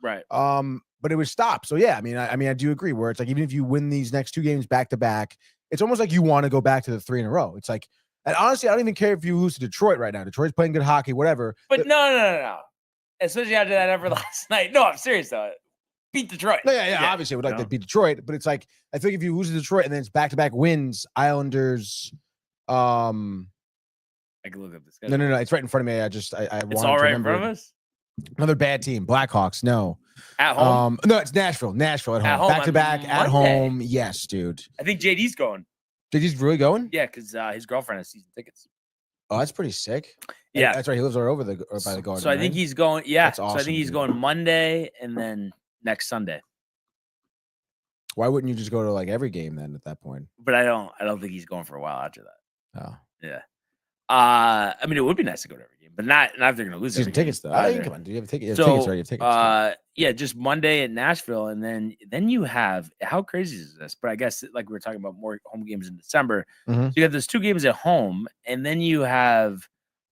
Right. But it was stopped. So yeah, I do agree. Where it's like, even if you win these next 2 games back to back, it's almost like you want to go back to the 3 in a row. It's like, and honestly, I don't even care if you lose to Detroit right now. Detroit's playing good hockey, whatever. But no. Especially after that effort last night. No, I'm serious though. Beat Detroit. No, yeah. Obviously, I would like to beat Detroit, but it's like, I think if you lose to Detroit and then it's back to back wins, Islanders. I can look up this. No. It's right in front of me. It's all right in front of us. Another bad team. Blackhawks. No. At home. No, it's Nashville. Nashville at home. Back to back at home. Yes, dude. I think JD's going. JD's really going? Yeah, because his girlfriend has season tickets. Oh, that's pretty sick. Yeah, that's right. He lives right over by the garden. So I think he's going. Yeah, that's awesome, so I think he's going Monday and then next Sunday. Why wouldn't you just go to like every game then at that point? But I don't think he's going for a while after that. Oh, yeah. I mean, it would be nice to go to every game, but not if they're going to lose. Season tickets though. Come on, do you have a ticket? You have tickets, right? You have tickets. Yeah, just Monday at Nashville, and then you have, how crazy is this? But I guess like we were talking about more home games in December. Mm-hmm. So you have those 2 games at home, and then you have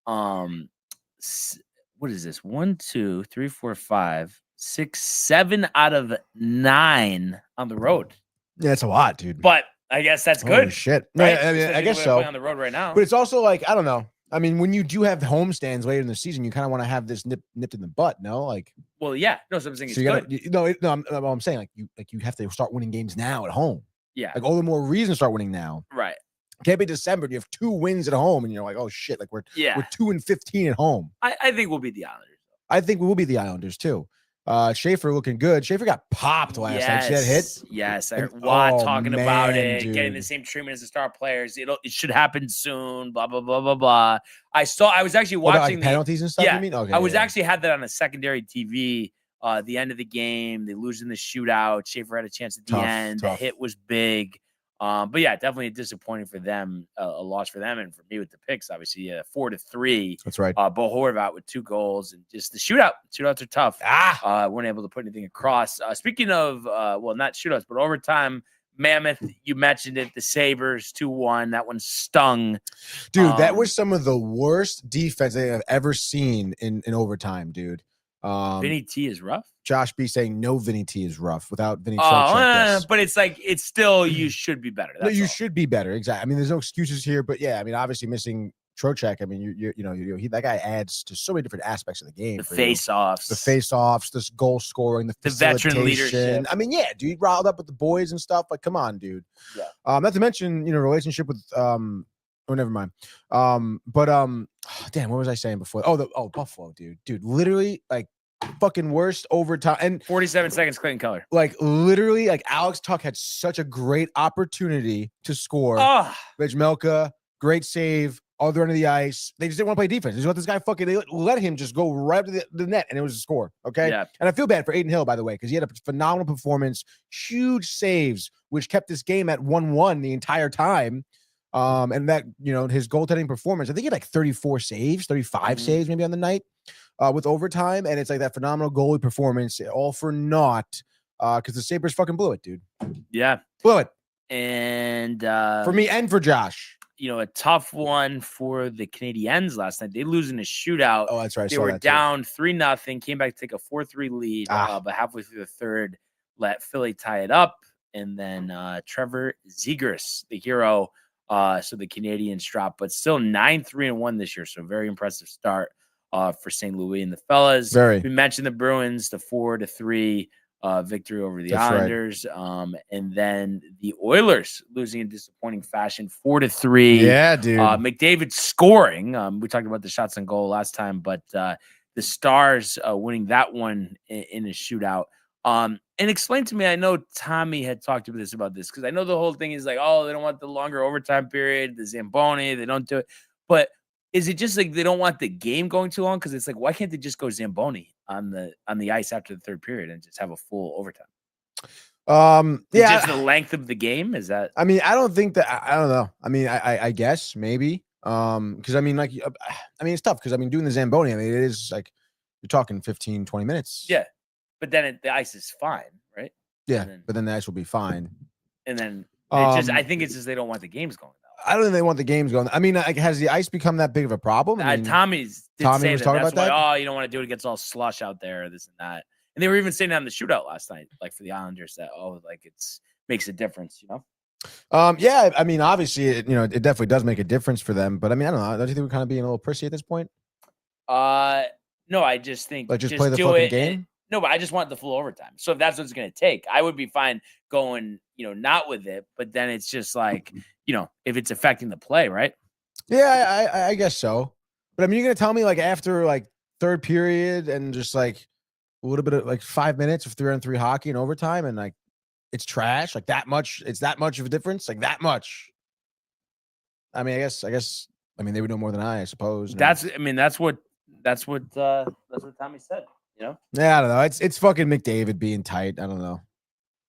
what is this? 1, 2, 3, 4, 5, 6, 7 out of 9 on the road. Yeah, that's a lot, dude. But I guess that's good. Holy shit. Right? I mean, I guess so. On the road right now. But it's also like, I don't know. I mean, when you do have homestands later in the season, you kind of want to have this nipped in the butt, no? Like, well, yeah. No, so I'm saying so it's good. I'm saying you have to start winning games now at home. Yeah. Like, all the more reason to start winning now. Right. Can't be December. You have 2 wins at home, and you're like, oh shit, like we're 2-15 at home. I think we'll beat the Islanders. I think we will be the Islanders too. Schaefer looking good. Schaefer got popped last night. See that hit? Yes. I heard Watt talking about it, dude. getting the same treatment as the star players. It should happen soon. Blah blah blah blah blah. I was actually watching like penalties and stuff. Yeah, you mean? Okay, I was actually had that on a secondary TV. The end of the game, they lose in the shootout. Schaefer had a chance at the end. The hit was big. But yeah, definitely disappointing for them, a loss for them, and for me with the picks, obviously 4-3. That's right. Bo Horvat with 2 goals, and just the shootouts are tough. Weren't able to put anything across. Speaking of, not shootouts, but overtime. Mammoth, you mentioned it. The Sabres 2-1. That one stung, dude. That was some of the worst defense I have ever seen in overtime, dude. Vinny T is rough. Josh B saying no, Vinny T is rough without Vinny. Yes. But it's like it's still you should be better. No, you should be better. Exactly. I mean, there's no excuses here, but yeah, I mean, obviously missing Trocheck. I mean, that guy adds to so many different aspects of the game. The face-offs, this goal scoring, the veteran leadership. I mean, yeah, dude, riled up with the boys and stuff. Like, come on, dude. Yeah. Not to mention, relationship with Oh, never mind. Damn, what was I saying before? Buffalo, dude, literally like. Fucking worst overtime and 47 seconds Clayton Keller. Like literally, like Alex Tuck had such a great opportunity to score. Vejmelka, great save, other end of the ice. They just didn't want to play defense. They just let this guy they let him just go right to the net, and it was a score. Okay. Yeah. And I feel bad for Aiden Hill, by the way, because he had a phenomenal performance, huge saves, which kept this game at 1-1 the entire time. And that, his goaltending performance, I think he had like 34 saves, 35 saves maybe on the night. With overtime, and it's like that phenomenal goalie performance, all for naught, because the Sabres fucking blew it, dude. Yeah. Blew it. And for me and for Josh. A tough one for the Canadiens last night. They lose in a shootout. Oh, that's right. They were down 3-0, came back to take a 4-3 lead, but halfway through the third, let Philly tie it up. And then Trevor Zegras, the hero, so the Canadiens dropped, but still 9-3-1 this year. So very impressive start. For St. Louis and the fellas. We mentioned the Bruins, the 4-3 victory over the Islanders. Right. And then the Oilers losing in disappointing fashion, 4-3. Yeah, dude. McDavid scoring. We talked about the shots on goal last time, but the Stars winning that one in a shootout. And explain to me, I know Tommy had talked about this, because I know the whole thing is like, they don't want the longer overtime period, the Zamboni, they don't do it. But Is it just like they don't want the game going too long? Because it's like, why can't they just go Zamboni on the ice after the third period and just have a full overtime? Just the length of the game, is that? I mean, I don't think that. I don't know. I mean, I guess maybe. Because I mean, like, it's tough because I mean, doing the Zamboni, I mean, it is like you're talking 15, 20 minutes. Yeah, but then the ice is fine, right? Yeah, but then the ice will be fine. And then I think it's just they don't want the games going. I don't think they want the games going. I mean, like, has the ice become that big of a problem? I mean, Tommy was talking about that. Oh, you don't want to do it. It gets all slush out there, this and that. And they were even saying that in the shootout last night, like for the Islanders, that like makes a difference, you know? Yeah, I mean, obviously, it definitely does make a difference for them. But I mean, I don't know. Don't you think we're kind of being a little prissy at this point? No, I just think like just play the fucking game. No, but I just want the full overtime. So if that's what it's going to take, I would be fine going, not with it. But then it's just like, if it's affecting the play, right? Yeah, I guess so. But I mean, you're going to tell me like after like third period and just like a little bit of like 5 minutes of 3-on-3 hockey and overtime and like it's trash, like that much. It's that much of a difference, like that much. I mean, I guess. I mean, they would know more than I suppose. That's what Tommy said. Yeah, I don't know. It's fucking McDavid being tight. I don't know.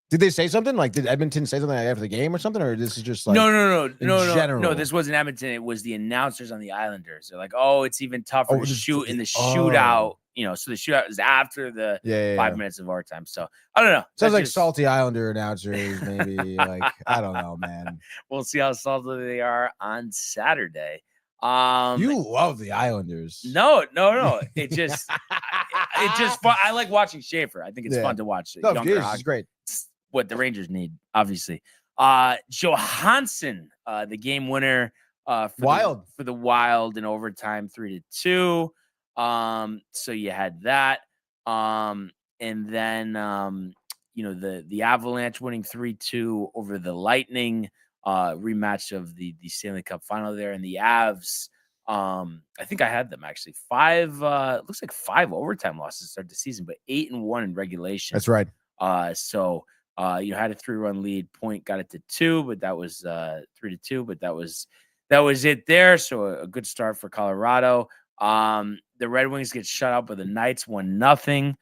Did they say something? Like, did Edmonton say something after the game or something? Or this is just like no. This wasn't Edmonton. It was the announcers on the Islanders. They're like, oh, it's even tougher to shoot in the shootout. So the shootout is after the 5 minutes of overtime. So I don't know. Sounds like salty Islander announcers, maybe. Like, I don't know, man. We'll see how salty they are on Saturday. You love the Islanders. No. It just fun. I like watching Schaefer. I think it's fun to watch. No, it's great. It's what the Rangers need, obviously. Johansson, the game winner for the Wild in overtime, 3-2. So you had that. And then the Avalanche winning 3-2 over the Lightning. Rematch of the Stanley Cup final there, and the Avs. I think I had them actually 5. Looks like 5 overtime losses to start the season, but 8-1 in regulation. That's right. So had a 3-run lead. Point got it to 2, but that was 3-2. But that was it there. So a good start for Colorado. The Red Wings get shut out by the Knights 1-0.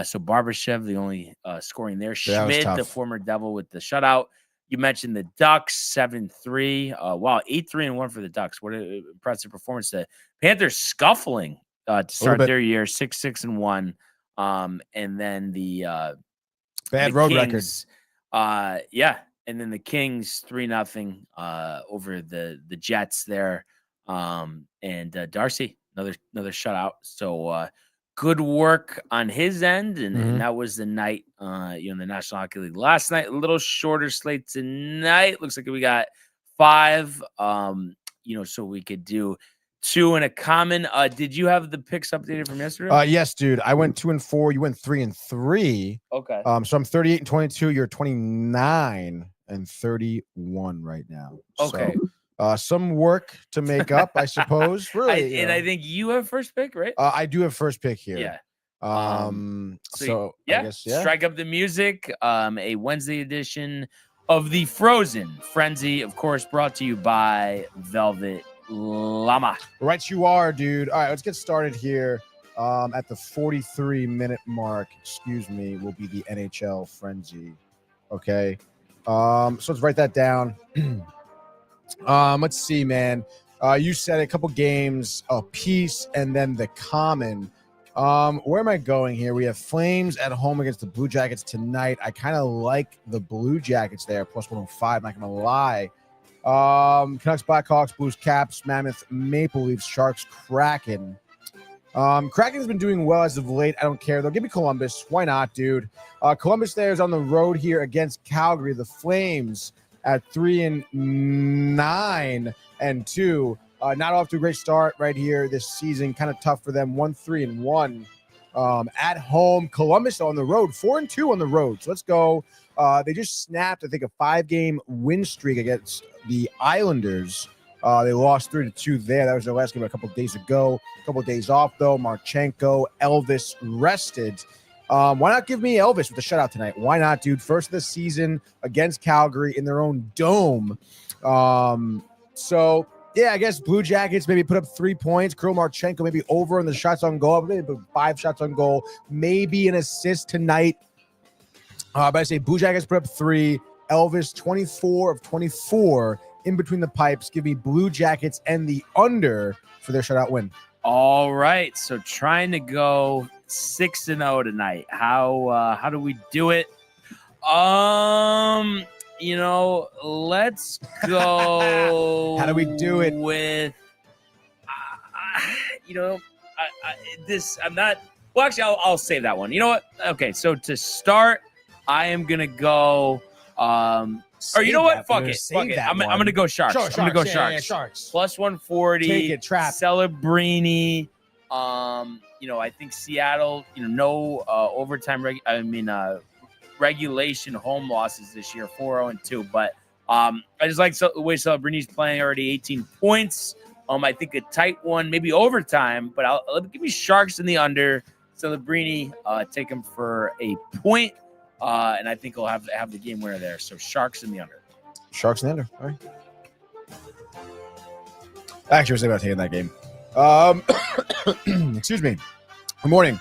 So Barbashev, the only scoring there. Schmidt, the former Devil, with the shutout. You mentioned the Ducks 7-3. Wow, 8-3-1 for the Ducks. What an impressive performance. The Panthers scuffling to start their year, 6-1. And then the bad road Kings, record. And then the Kings 3-0 over the Jets there. And Darcy, another shutout. So good work on his end, and that was the night, in the National Hockey League last night. A little shorter slate tonight. Looks like we got 5, so we could do 2 in a common. Did you have the picks updated from yesterday? Yes, dude. I went 2-4. You went 3-3. Okay. So I'm 38-22. You're 29-31 right now. Okay. So, some work to make up, I suppose. Really, I think you have first pick, right? I do have first pick here. Yeah. I guess, strike up the music. A Wednesday edition of the Frozen Frenzy, of course, brought to you by Velvet Llama. Right, you are, dude. All right, let's get started here. At the 43-minute mark, will be the NHL Frenzy. Okay. So let's write that down. Let's see, man. You said a couple games, a piece, and then the common. Where am I going here? We have Flames at home against the Blue Jackets tonight. I kind of like the Blue Jackets there, plus 105. Not gonna lie. Canucks, Blackhawks, Blues, Caps, Mammoth, Maple Leafs, Sharks, Kraken. Kraken's been doing well as of late. I don't care though. Give me Columbus. Why not, dude? Columbus there is on the road here against Calgary. The Flames at 3-9-2. Not off to a great start right here this season. Kind of tough for them. 1-3-1 at home. Columbus on the road. 4-2 on the road. So let's go. They just snapped, I think, a 5-game win streak against the Islanders. They lost 3-2 there. That was their last game a couple of days ago. A couple of days off, though. Marchenko, Elvis rested. Why not give me Elvis with a shutout tonight? Why not, dude? First of the season against Calgary in their own dome. So I guess Blue Jackets maybe put up 3 points. Kirill Marchenko maybe over in the shots on goal. Maybe put 5 shots on goal. Maybe an assist tonight. But I say Blue Jackets put up 3. Elvis, 24 of 24 in between the pipes. Give me Blue Jackets and the under for their shutout win. All right. So trying to go 6-0 tonight. How do we do it? Let's go. How do we do it? With, I'm not. Well, actually, I'll save that one. You know what? Okay, so to start, I am gonna go. Or you know what? Fuck it. I'm gonna go Sharks. I'm gonna go Sharks. Yeah, Sharks. Plus 140. Take it, trap. Celebrini. I think Seattle. No overtime. Regulation home losses this year, 4-0-2. But I just like the way Celebrini's playing already, 18 points. I think a tight one, maybe overtime. But I'll give me Sharks in the under. Celebrini, take him for a point. And I think he'll have the game winner there. So Sharks in the under. Sharks in the under. All right. Actually, I was thinking about taking that game. Excuse me. Good morning.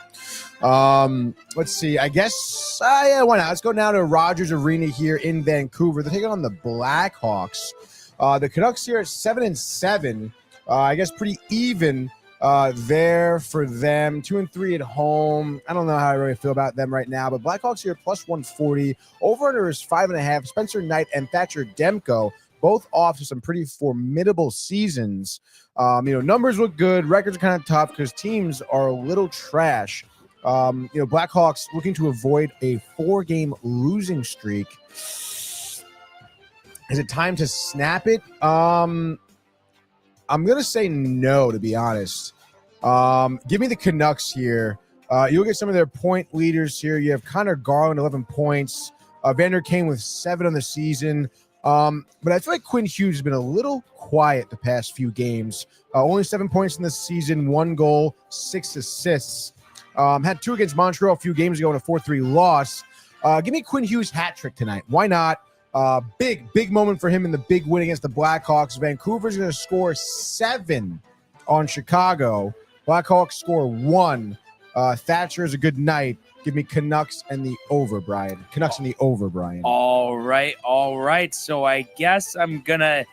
Let's see. I guess, why not? Let's go now to Rogers Arena here in Vancouver. They're taking on the Blackhawks. The Canucks here at 7-7. I guess pretty even there for them. 2-3 at home. I don't know how I really feel about them right now, but Blackhawks here plus 140. Over under is 5.5. Spencer Knight and Thatcher Demko both off to some pretty formidable seasons. Numbers look good. Records are kind of tough because teams are a little trash. Blackhawks looking to avoid a 4-game losing streak. Is it time to snap it? I'm going to say no, to be honest. Give me the Canucks here. You'll get some of their point leaders here. You have Connor Garland, 11 points. Vander Kane with 7 on the season. But I feel like Quinn Hughes has been a little quiet the past few games. Only 7 points in the season, 1 goal, 6 assists. Had 2 against Montreal a few games ago in a 4-3 loss. Give me Quinn Hughes' hat trick tonight. Why not? Big moment for him in the big win against the Blackhawks. Vancouver's going to score 7 on Chicago. Blackhawks score 1. Thatcher is a good night. Give me Canucks and the over, Brian. Canucks and the over, Brian. All right. So I guess I'm going to,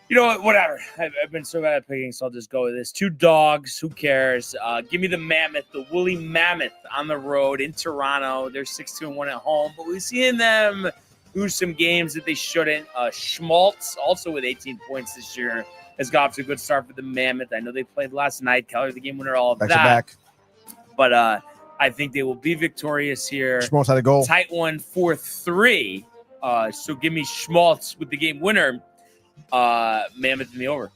whatever. I've been so bad at picking, so I'll just go with this. 2 dogs. Who cares? Give me the Mammoth, the woolly Mammoth on the road in Toronto. They're 6-2-1 at home, but we've seen them lose some games that they shouldn't. Schmaltz, also with 18 points this year, has got off to a good start for the Mammoth. I know they played last night. Keller, the game winner, all of that. But I think they will be victorious here. Schmaltz had a goal. Tight one, 4-3. So give me Schmaltz with the game winner. Mammoth in the over.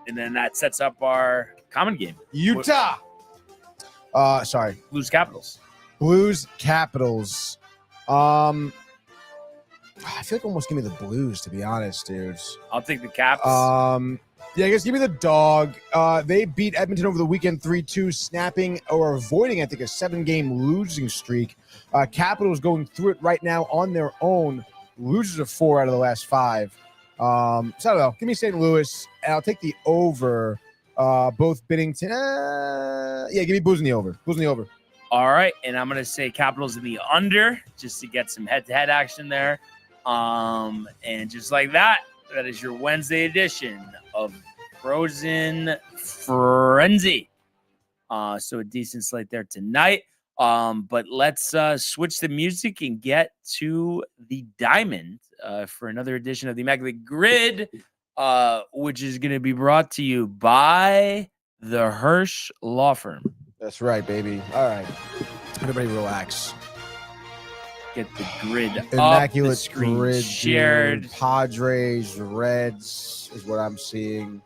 And then that sets up our common game. Utah. Blues Capitals. Blues Capitals. I feel like almost give me the Blues, to be honest, dudes. I'll take the Caps. I guess give me the dog. They beat Edmonton over the weekend 3-2, snapping or avoiding, I think, a 7-game losing streak. Capitals going through it right now on their own. Losers of 4 out of the last 5. So I don't know. Give me St. Louis, and I'll take the over. Both Binnington. Give me Blues in the over. Blues in the over. All right, and I'm going to say Capitals in the under just to get some head-to-head action there. And just like that, that is your Wednesday edition of Frozen Frenzy. So a decent slate there tonight. But let's switch the music and get to the Diamond for another edition of the Immaculate Grid, which is going to be brought to you by the Hirsch Law Firm. That's right, baby. All right. Everybody relax. Get the grid Immaculate up, the screen grid, shared. Dude. Padres, Reds is what I'm seeing,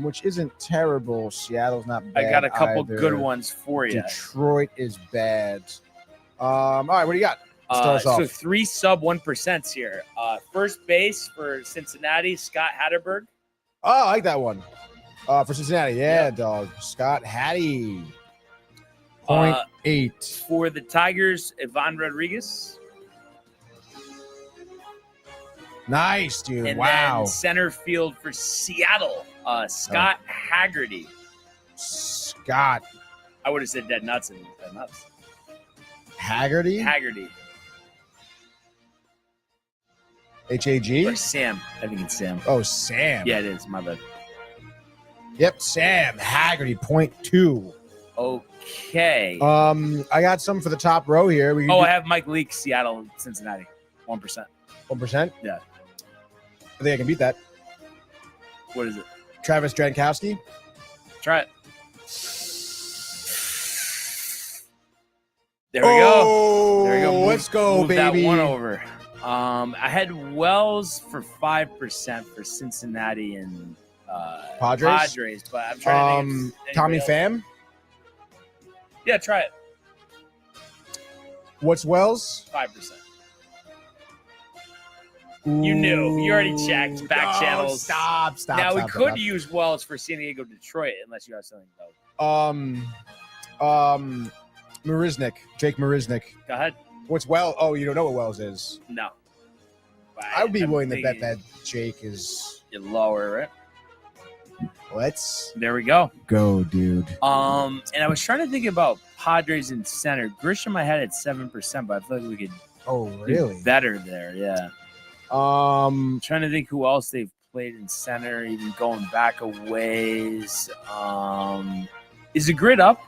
which isn't terrible. Seattle's not bad. I got a couple either. good ones for you. Detroit is bad. All right, what do you got? Start us off. So 3 sub 1% here. First base for Cincinnati, Scott Hatterberg. Oh, I like that one. For Cincinnati, dog. Scott Hattie. 0.8. For the Tigers, Ivan Rodriguez. Nice, dude. And Wow. then center field for Seattle, Scott Haggerty. Scott I would have said dead nuts and dead nuts. Haggerty? Haggerty. H-A-G? Or Sam. I think it's Sam. Oh, Sam. Yeah, it is. My bad. Yep, Sam Haggerty, 0.2. Okay. I got some for the top row here. I have Mike Leake, Seattle, Cincinnati. 1%. 1%? Yeah. I think I can beat that. What is it? Travis Jankowski. Try it. There we go. There we go. Let's go, move baby. That one over. I had Wells for 5% for Cincinnati and Padres, but I'm trying to think of Tommy else. Pham. Yeah, try it. What's Wells? 5%. You knew. You already checked. Back channels. Stop. Now we stop, could stop. use Wells for San Diego, Detroit, unless you have something else. Marisnik. Jake Marisnik. Go ahead. What's Wells? Oh, you don't know what Wells is. No. But I would be I'm willing to bet thinking that Jake is. you're lower, right? Let's There we go. go, dude. And I was trying to think about Padres in center. Grisham I had at 7%, but I feel like we could Oh, do really? better there. Yeah. Trying to think who else they've played in center, even going back a ways. Is the grid up?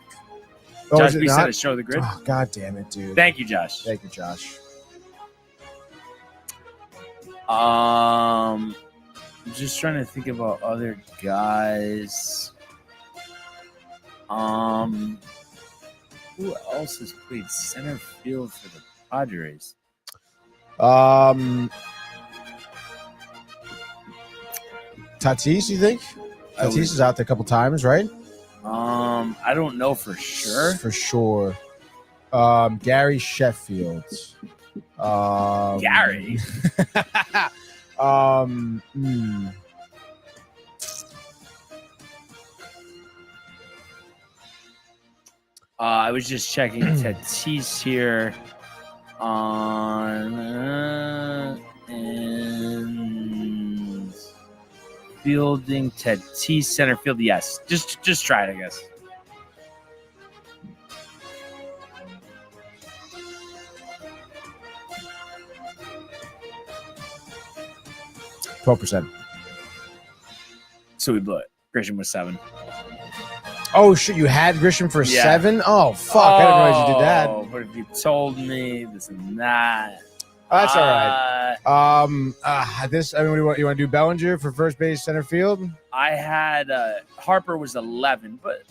Oh, Josh is it B said not? to show the grid. Oh, God damn it, dude. Thank you, Josh. Thank you, Josh. I'm just trying to think about other guys. Who else has played center field for the Padres? Tatis, you think? I would- Tatis is out there a couple times, right? I don't know for sure. For sure. Gary Sheffield. Gary. I was just checking Tatis here on and fielding Tatis center field. Yes, just try it, I guess. %. So we blew it. Grisham was 7. Oh, shit. You had Grisham for Yeah. 7? Oh, fuck. I didn't realize you did that. But if you told me this and that. That's all right. This. I mean, you want to do Bellinger for first base, center field? I had Harper was 11, but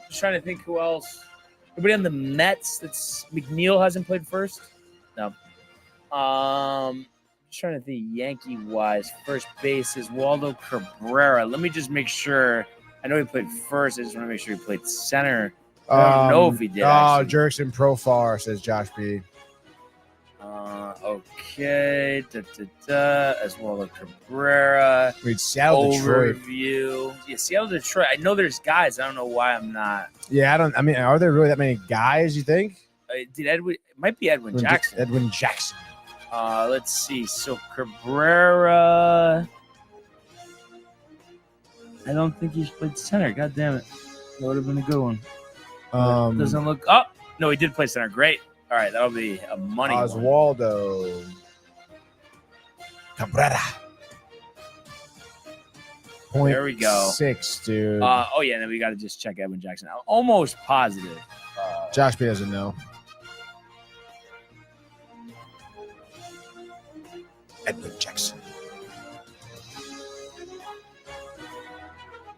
just trying to think who else. Anybody on the Mets? That's McNeil hasn't played first. No. Just trying to think Yankee wise. First base is Waldo Cabrera. Let me just make sure. I know he played first. I just want to make sure he played center. I don't know if he did. Actually. Jerkson Profar, says Josh B. Okay. As well as Cabrera. Wait, Seattle, Detroit. Overview. Yeah, Seattle, Detroit. I know there's guys. I don't know why I'm not. Yeah, I mean, are there really that many guys, you think? Did Edwin? It might be Edwin Jackson. Edwin Jackson. Let's see. So Cabrera. I don't think he's played center. God damn it. That would have been a good one. Doesn't look. Oh, no, he did play center. Great. All right, that'll be a money one. Oswaldo Cabrera. There we go. 6, dude. Oh, yeah, then we got to just check Edwin Jackson. I'm almost positive. Josh B doesn't know. Edwin Jackson.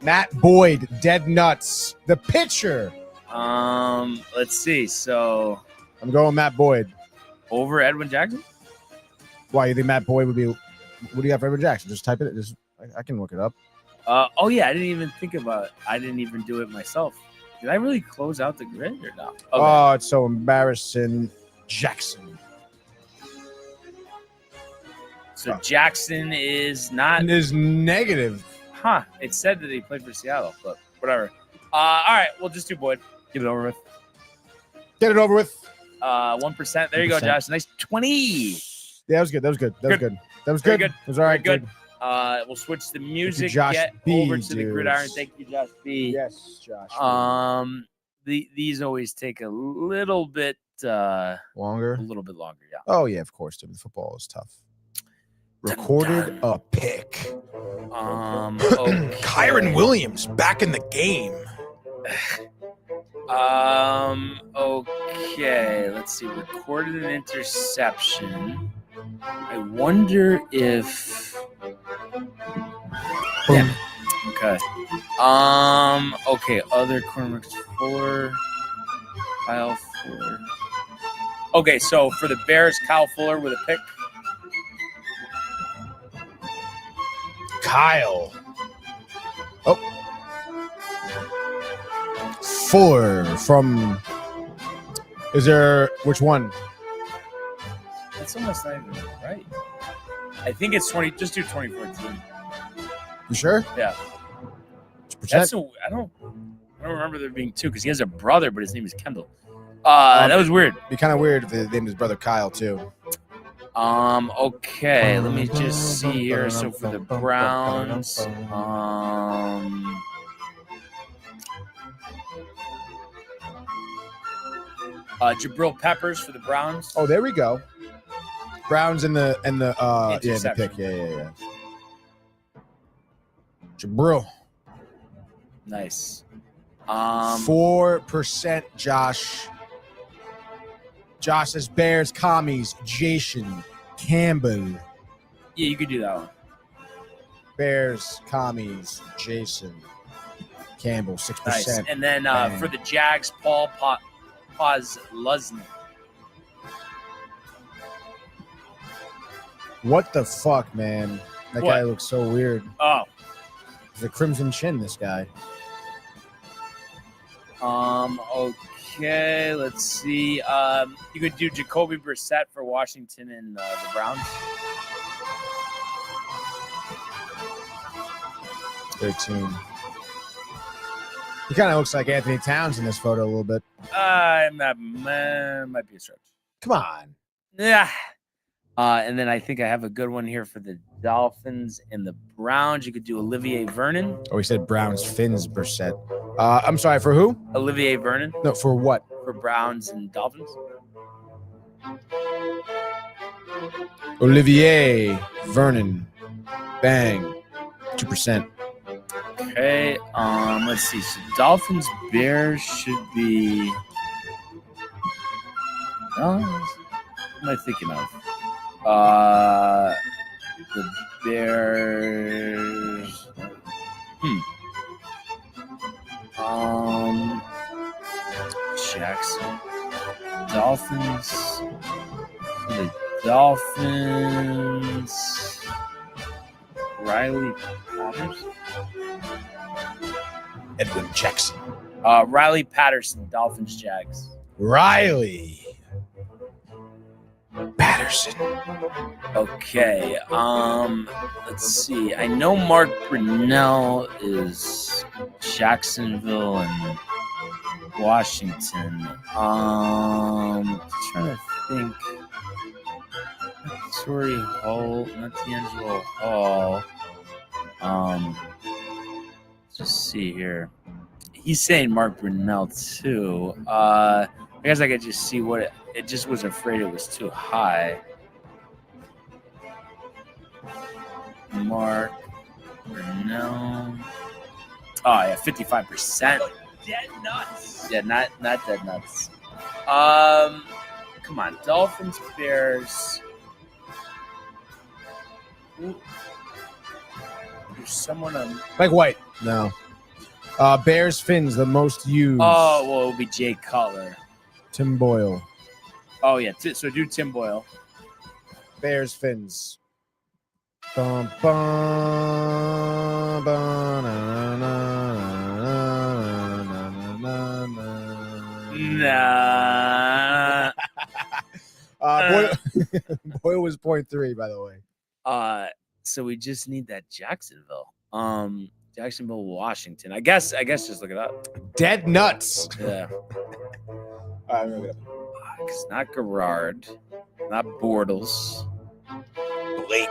Matt Boyd, dead nuts. The pitcher. Let's see. So I'm going Matt Boyd. over Edwin Jackson? Why you think Matt Boyd would be? What do you got for Edwin Jackson? Just type it. I can look it up. Oh yeah, I didn't even think about it. I didn't even do it myself. Did I really close out the grid or no? Okay. Oh, it's so embarrassing. Jackson. So Jackson is not. And is negative. Huh? It said that he played for Seattle, but whatever. All right, we'll just do Boyd. Get it over with. Get it over with. 1%. There you go, 1%. Josh. Nice 20. Yeah, that was good. That was good. That was good. That was Very good. good. It was all right. Very good. Dude. We'll switch the music. Josh Get B, over to the dudes. gridiron. Thank you, Josh B. Yes, Josh. These always take a little bit Longer. A little bit longer. Yeah. Oh yeah, of course. Dude. Football is tough. Recorded a pick. Okay. Kyron Williams back in the game. Okay. Let's see. Recorded an interception. I wonder if. Yeah. Okay. Okay. Other cornerbacks. Fuller. Kyle Fuller. Okay. So for the Bears, Kyle Fuller with a pick. Kyle. Oh. Fuller from. Is there which one? It's almost not even right. I think it's 20. Just do 2014. You sure? Yeah. That's I don't remember there being two because he has a brother, but his name is Kendall. That was weird. It'd be kind of weird if they named his brother Kyle too. Okay, let me just see here. So for the Browns, Jabril Peppers for the Browns. Oh, there we go. Browns in the the pick. Yeah. Jabril. Nice. 4%, Josh. Josh says Bears, commies, Jason Campbell. Yeah, you could do that one. Bears, commies, Jason Campbell, 6%. Nice. And then for the Jags, Paul Posluszny. What the fuck, man? That guy looks so weird. Oh. He's a crimson chin, this guy. Okay, let's see. You could do Jacoby Brissett for Washington and the Browns. 13. He kind of looks like Anthony Towns in this photo a little bit. That might be a stretch. Come on. Yeah. And then I think I have a good one here for the Dolphins and the Browns. You could do Olivier Vernon. Oh, he said Browns, Finns, Brissett. I'm sorry, for who? Olivier Vernon. No, for what? For Browns and Dolphins. Olivier Vernon. Bang. 2%. Okay. Let's see. So Dolphins, Bears should be. What am I thinking of? The Bears. Jackson. Dolphins. The Dolphins. Riley Patterson. Edwin Jackson. Riley Patterson. Dolphins, Jags. Riley Patterson. Okay. Let's see. I know Mark Brunell is Jacksonville and Washington. Trying to think. Torrey Hall, not D'Angelo Hall. Just see here. He's saying Mark Brunell too. I guess I could just see what it just was afraid it was too high. Mark Brunell. Oh yeah, 55%. Dead nuts. Yeah, not dead nuts. Come on, Dolphins, Bears. Ooh. There's someone on Mike White. No. Bears, Finns, the most used. Oh, well, it would be Jay Cutler. Tim Boyle. Oh, yeah. So do Tim Boyle. Bears, Finns. Bum, bum, bum, na, na, na, na, na, Nah. Boyle was 0.3, by the way. So we just need that Jacksonville. Jacksonville, Washington. I guess just look it up. Dead nuts. Yeah. All right, look it up. It's not Garrard, not Bortles. Lake.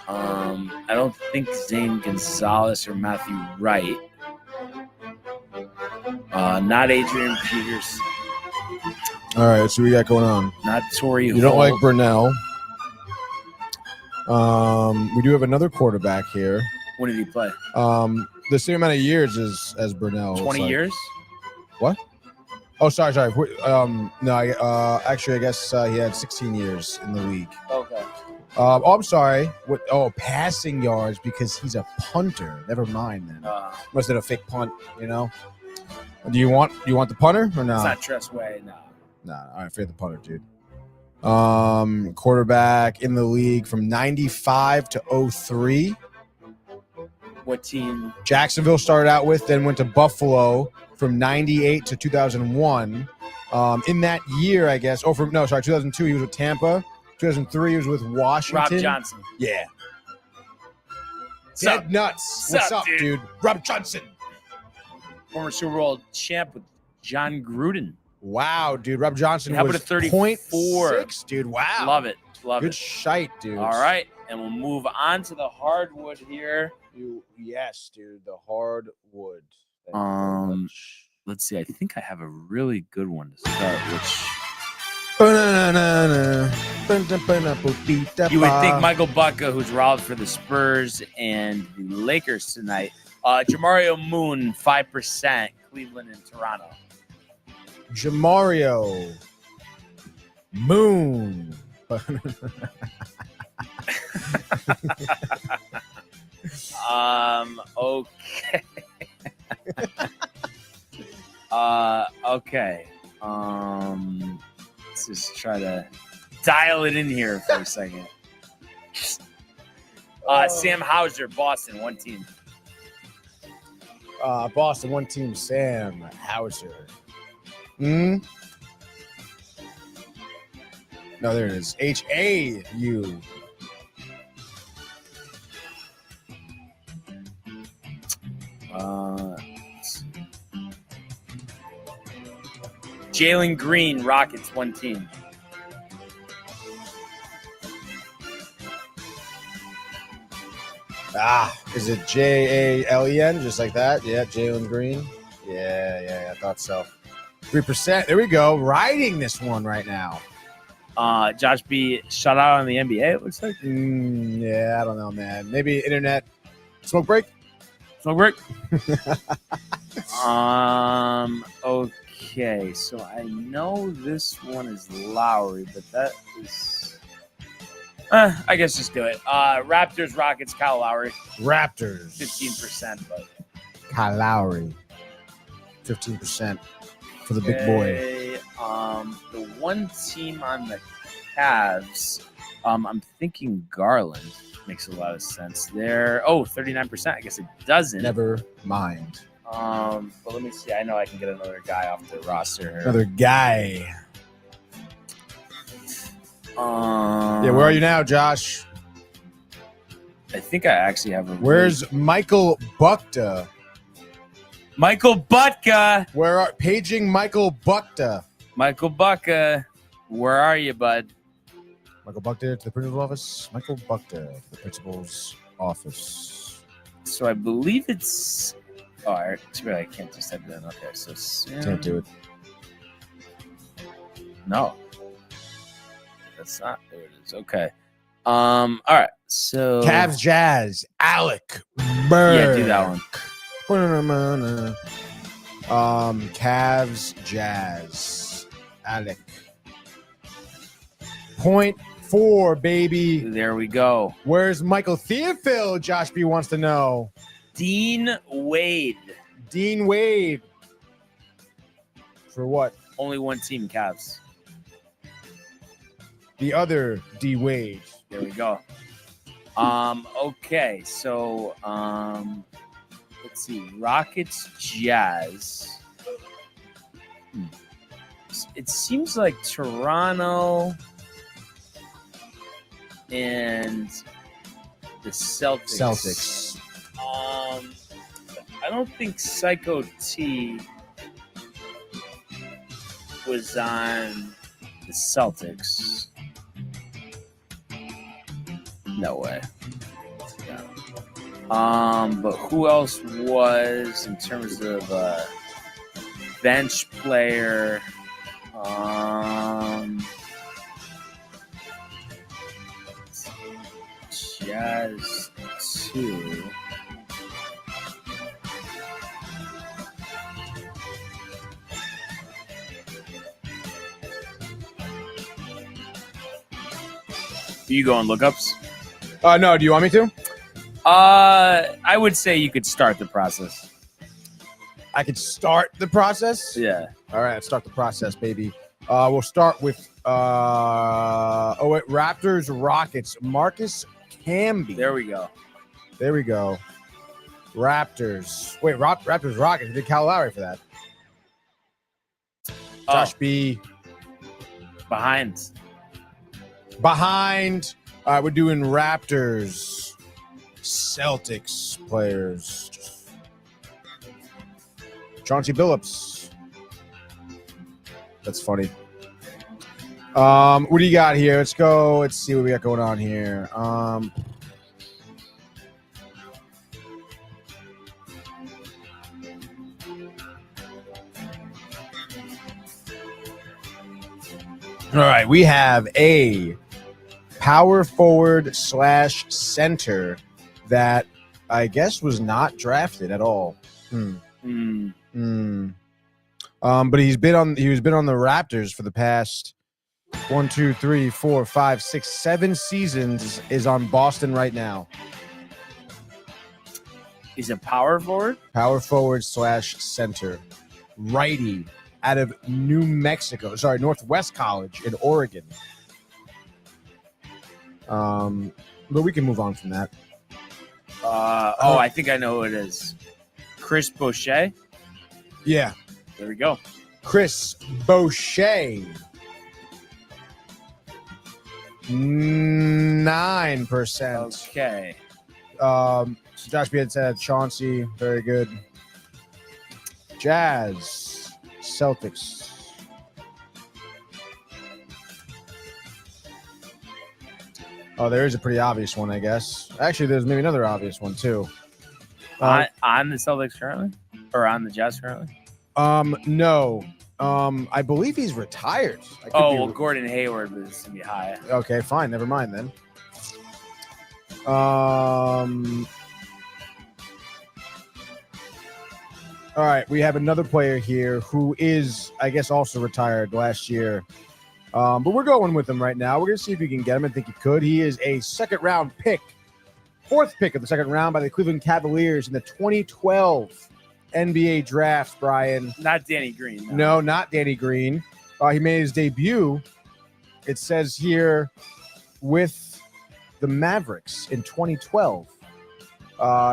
I don't think Zane Gonzalez or Matthew Wright. Not Adrian Peters. All right, so we got going on. Not Torrey You don't Holt. like Burnell. We do have another quarterback here. When did he play? The same amount of years as Burnell. 20 years? What? Oh, sorry. No, actually, I guess he had 16 years in the league. Okay. I'm sorry. What? Oh, passing yards because he's a punter. Never mind then. Must have been a fake punt, you know. Do you want the punter or no? It's not Tress Way, no. No, all right, forget the punter, dude. Quarterback in the league from 95 to 03. What team? Jacksonville started out with, then went to Buffalo from 98 to 2001. In that year, I guess. 2002 he was with Tampa. 2003 he was with Washington. Rob Johnson. Yeah. What's up? Dead nuts. What's up, dude? Rob Johnson. Former Super Bowl champ with John Gruden. Wow, dude. Rob Johnson How was about a 34? 0.6, dude. Wow. Love it. Good shite, dude. All right. And we'll move on to the hardwood here. Yes, dude. The hardwood. Let's see. I think I have a really good one to start, which you would think Michael Bucca, who's riled for the Spurs and the Lakers tonight. Jamario Moon, 5%, Cleveland and Toronto. Jamario Moon. Okay. Okay. Let's just try to dial it in here for a second. Sam Hauser, Boston, one team. Boston, one team. Sam Hauser. No, there it is. H-A-U. Jalen Green, Rockets, one team. Is it J-A-L-E-N? Just like that? Yeah, Jalen Green. Yeah, I thought so. 3%. There we go. Riding this one right now. Josh B. Shut out on the NBA, it looks like. Yeah, I don't know, man. Maybe internet smoke break? Smoke break? Okay, so I know this one is Lowry, but that is... I guess just do it. Raptors, Rockets, Kyle Lowry. Raptors. 15%, but... Kyle Lowry. 15% for the big boy. The one team on the Cavs, I'm thinking Garland. Makes a lot of sense there. 39%. I guess it doesn't. Never mind. But let me see. I know I can get another guy off the roster here. Another guy. Yeah, where are you now, Josh? I think I actually have a... Where's Michael Buckta? Michael Butka. Paging Michael Buckta. Michael Bucka, where are you, bud? Michael Buckta to the principal's office. Michael Buckta to the principal's office. So I believe it's... Oh, I can't just type that. Okay, so Sam... Can't do it. No. That's not... There it is. Okay. All right, so... Cavs Jazz. Alec Burke. Yeah, do that one. Cavs Jazz. Alec. 0.4, baby. There we go. Where's Michael Theophil? Josh B wants to know. Dean Wade. Dean Wade. For what? Only one team, Cavs. The other D Wade. There we go. Okay, so let's see. Rockets, Jazz. It seems like Toronto and the Celtics. I don't think Psycho T was on the Celtics. No way. Yeah. But who else was in terms of bench player? Jazz 2. You go on lookups? No, do you want me to? I would say you could start the process. I could start the process? Yeah. All right, let's start the process, baby. We'll start with Raptors Rockets. Marcus Camby. There we go. Raptors. Wait, Raptors Rockets. Did Kyle Lowry for that? Josh B. Behind. All right, we're doing Raptors. Celtics players. Chauncey Billups. That's funny. What do you got here? Let's go. Let's see what we got going on here. All right, we have a power forward / center that I guess was not drafted at all. But he was been on the Raptors for the past 1, 2, 3, 4, 5, 6, 7 seasons. Is on Boston right now. He's a power forward? Power forward / center. Righty out of Northwest College in Oregon. But we can move on from that. I think I know who it is. Chris Boucher? Yeah. There we go. Chris Boucher. 9%. Okay. Josh B had said Chauncey. Very good. Jazz. Celtics. Oh, there is a pretty obvious one, I guess. Actually, there's maybe another obvious one, too. On the Celtics currently? Or on the Jazz currently? No. I believe he's retired. Gordon Hayward was going to be high. Okay, fine. Never mind then. All right, we have another player here who is, I guess, also retired last year. But we're going with him right now. We're going to see if we can get him. I think he could. He is a second-round pick, 4th pick of the second round by the Cleveland Cavaliers in the 2012 NBA draft, Brian. Not Danny Green. No, not Danny Green. He made his debut, it says here, with the Mavericks in 2012.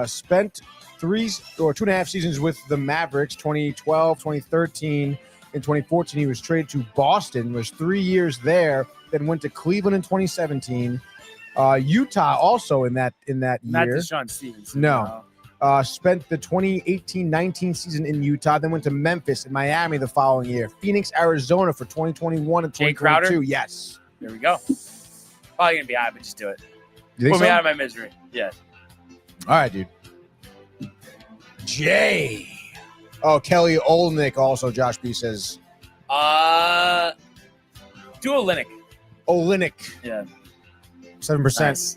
Spent 2.5 seasons with the Mavericks, 2012, 2013. In 2014, he was traded to Boston, was 3 years there, then went to Cleveland in 2017. Utah also in that year. Not Deshaun Stevenson. No. Spent the 2018-19 season in Utah, then went to Memphis and Miami the following year. Phoenix, Arizona for 2021 and 2022. Jay Crowder? Yes. There we go. Probably going to be high, but just do it. You think Put me so? out of my misery. Yeah. All right, dude. Jay. Oh, Kelly Olynyk also, Josh B says. Do Olynyk. Olynyk. Yeah. 7%. Nice.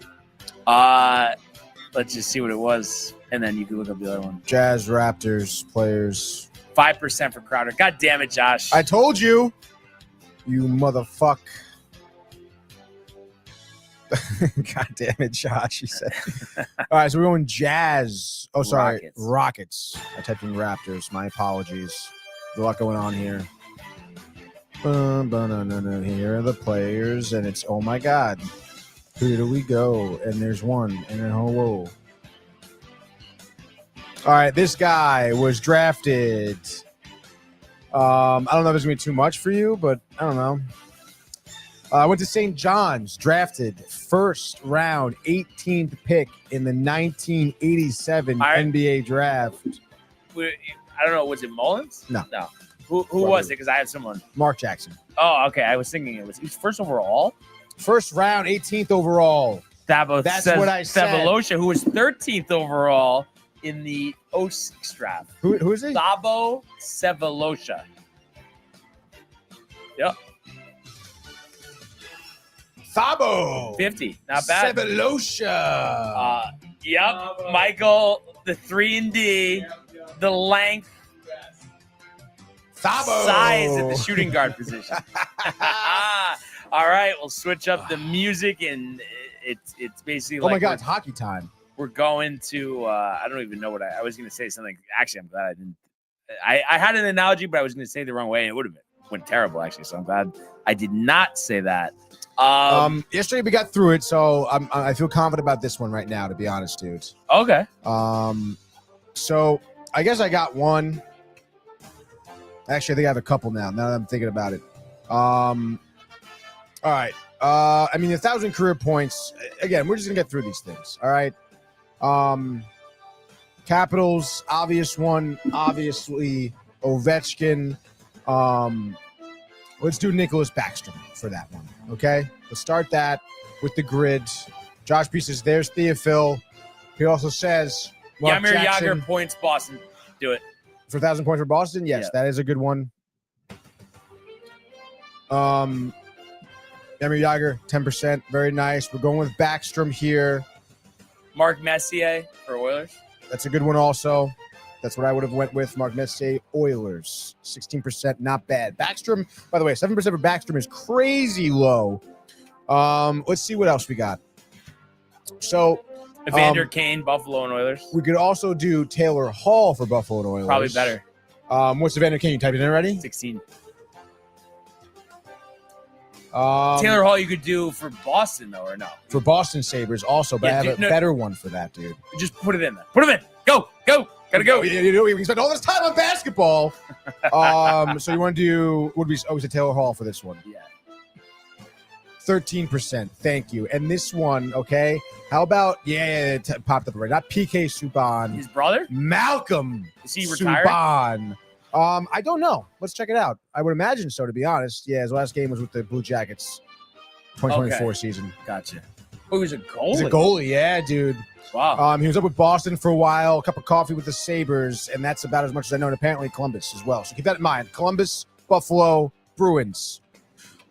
Let's just see what it was, and then you can look up the other one. Jazz, Raptors, players. 5% for Crowder. God damn it, Josh. I told you. You motherfuck. God damn it, Josh, he said. All right, so we're going Jazz. Oh, sorry. Rockets. I typed in Raptors. My apologies. There's a lot going on here. Here are the players, and it's, oh, my God. Who do we go? And there's one. And then, oh, whoa. All right, this guy was drafted. I don't know if it's going to be too much for you, but I don't know. I went to St. John's, drafted first round, 18th pick in the 1987 NBA draft. I don't know. Was it Mullins? No. Who was it? Because I had someone. Mark Jackson. Oh, okay. I was thinking he was first overall. First round, 18th overall. That's what I said. Sevolosha, who was 13th overall in the 06 draft. Who is he? Thabo Sevolosha. Yep. Thabo. 50. Not bad. Sevolosha. Yep. Michael, the 3 and D, the length, Thabo. size at the shooting guard position. All right, we'll switch up the music, and it's basically Oh my God, it's hockey time. we're going to I don't even know what I was going to say something. Actually, I'm glad I didn't. I had an analogy, but I was going to say the wrong way, and it would have went terrible actually. So I'm glad I did not say that. Yesterday we got through it, so I feel confident about this one right now, to be honest, dudes. Okay. So I guess I got one. Actually, I think I have a couple now. Now that I'm thinking about it. All right. I mean, 1,000 career points. Again, we're just gonna get through these things. All right. Capitals, obvious one. Obviously, Ovechkin. Let's do Nicholas Backstrom for that one. Okay. Let's start that with the grid. Josh P says, "There's Theophil." He also says, Yamir Yager points Boston. Do it. For 1,000 points for Boston? Yes, Yeah. that is a good one. Yamir Yager, 10%. Very nice. We're going with Backstrom here. Mark Messier for Oilers. That's a good one also. That's what I would have went with. Mark Messier, Oilers. 16%, not bad. Backstrom, by the way, 7% for Backstrom is crazy low. Let's see what else we got. So Evander Kane, Buffalo and Oilers. we could also do Taylor Hall for Buffalo and Oilers. Probably better. What's Evander Kane? You typed it in already? 16. Taylor Hall you could do for Boston, though, or no? For Boston Sabres also, but Yeah, I have a better one for that, dude. Just put it in there. Put him in. Go. Gotta go. You know, we can spend all this time on basketball. So you want to do, we said Taylor Hall for this one. Yeah. 13%. Thank you. And this one, okay, how about, it popped up right. Not PK Subban. His brother? Malcolm Is he retired? Subban. I don't know. Let's check it out. I would imagine so, to be honest. Yeah, his last game was with the Blue Jackets, 2024 season. Gotcha. Oh, he was a goalie. He's a goalie, yeah, dude. Wow. He was up with Boston for a while, a cup of coffee with the Sabres, and that's about as much as I know, and apparently Columbus as well. So keep that in mind. Columbus, Buffalo, Bruins.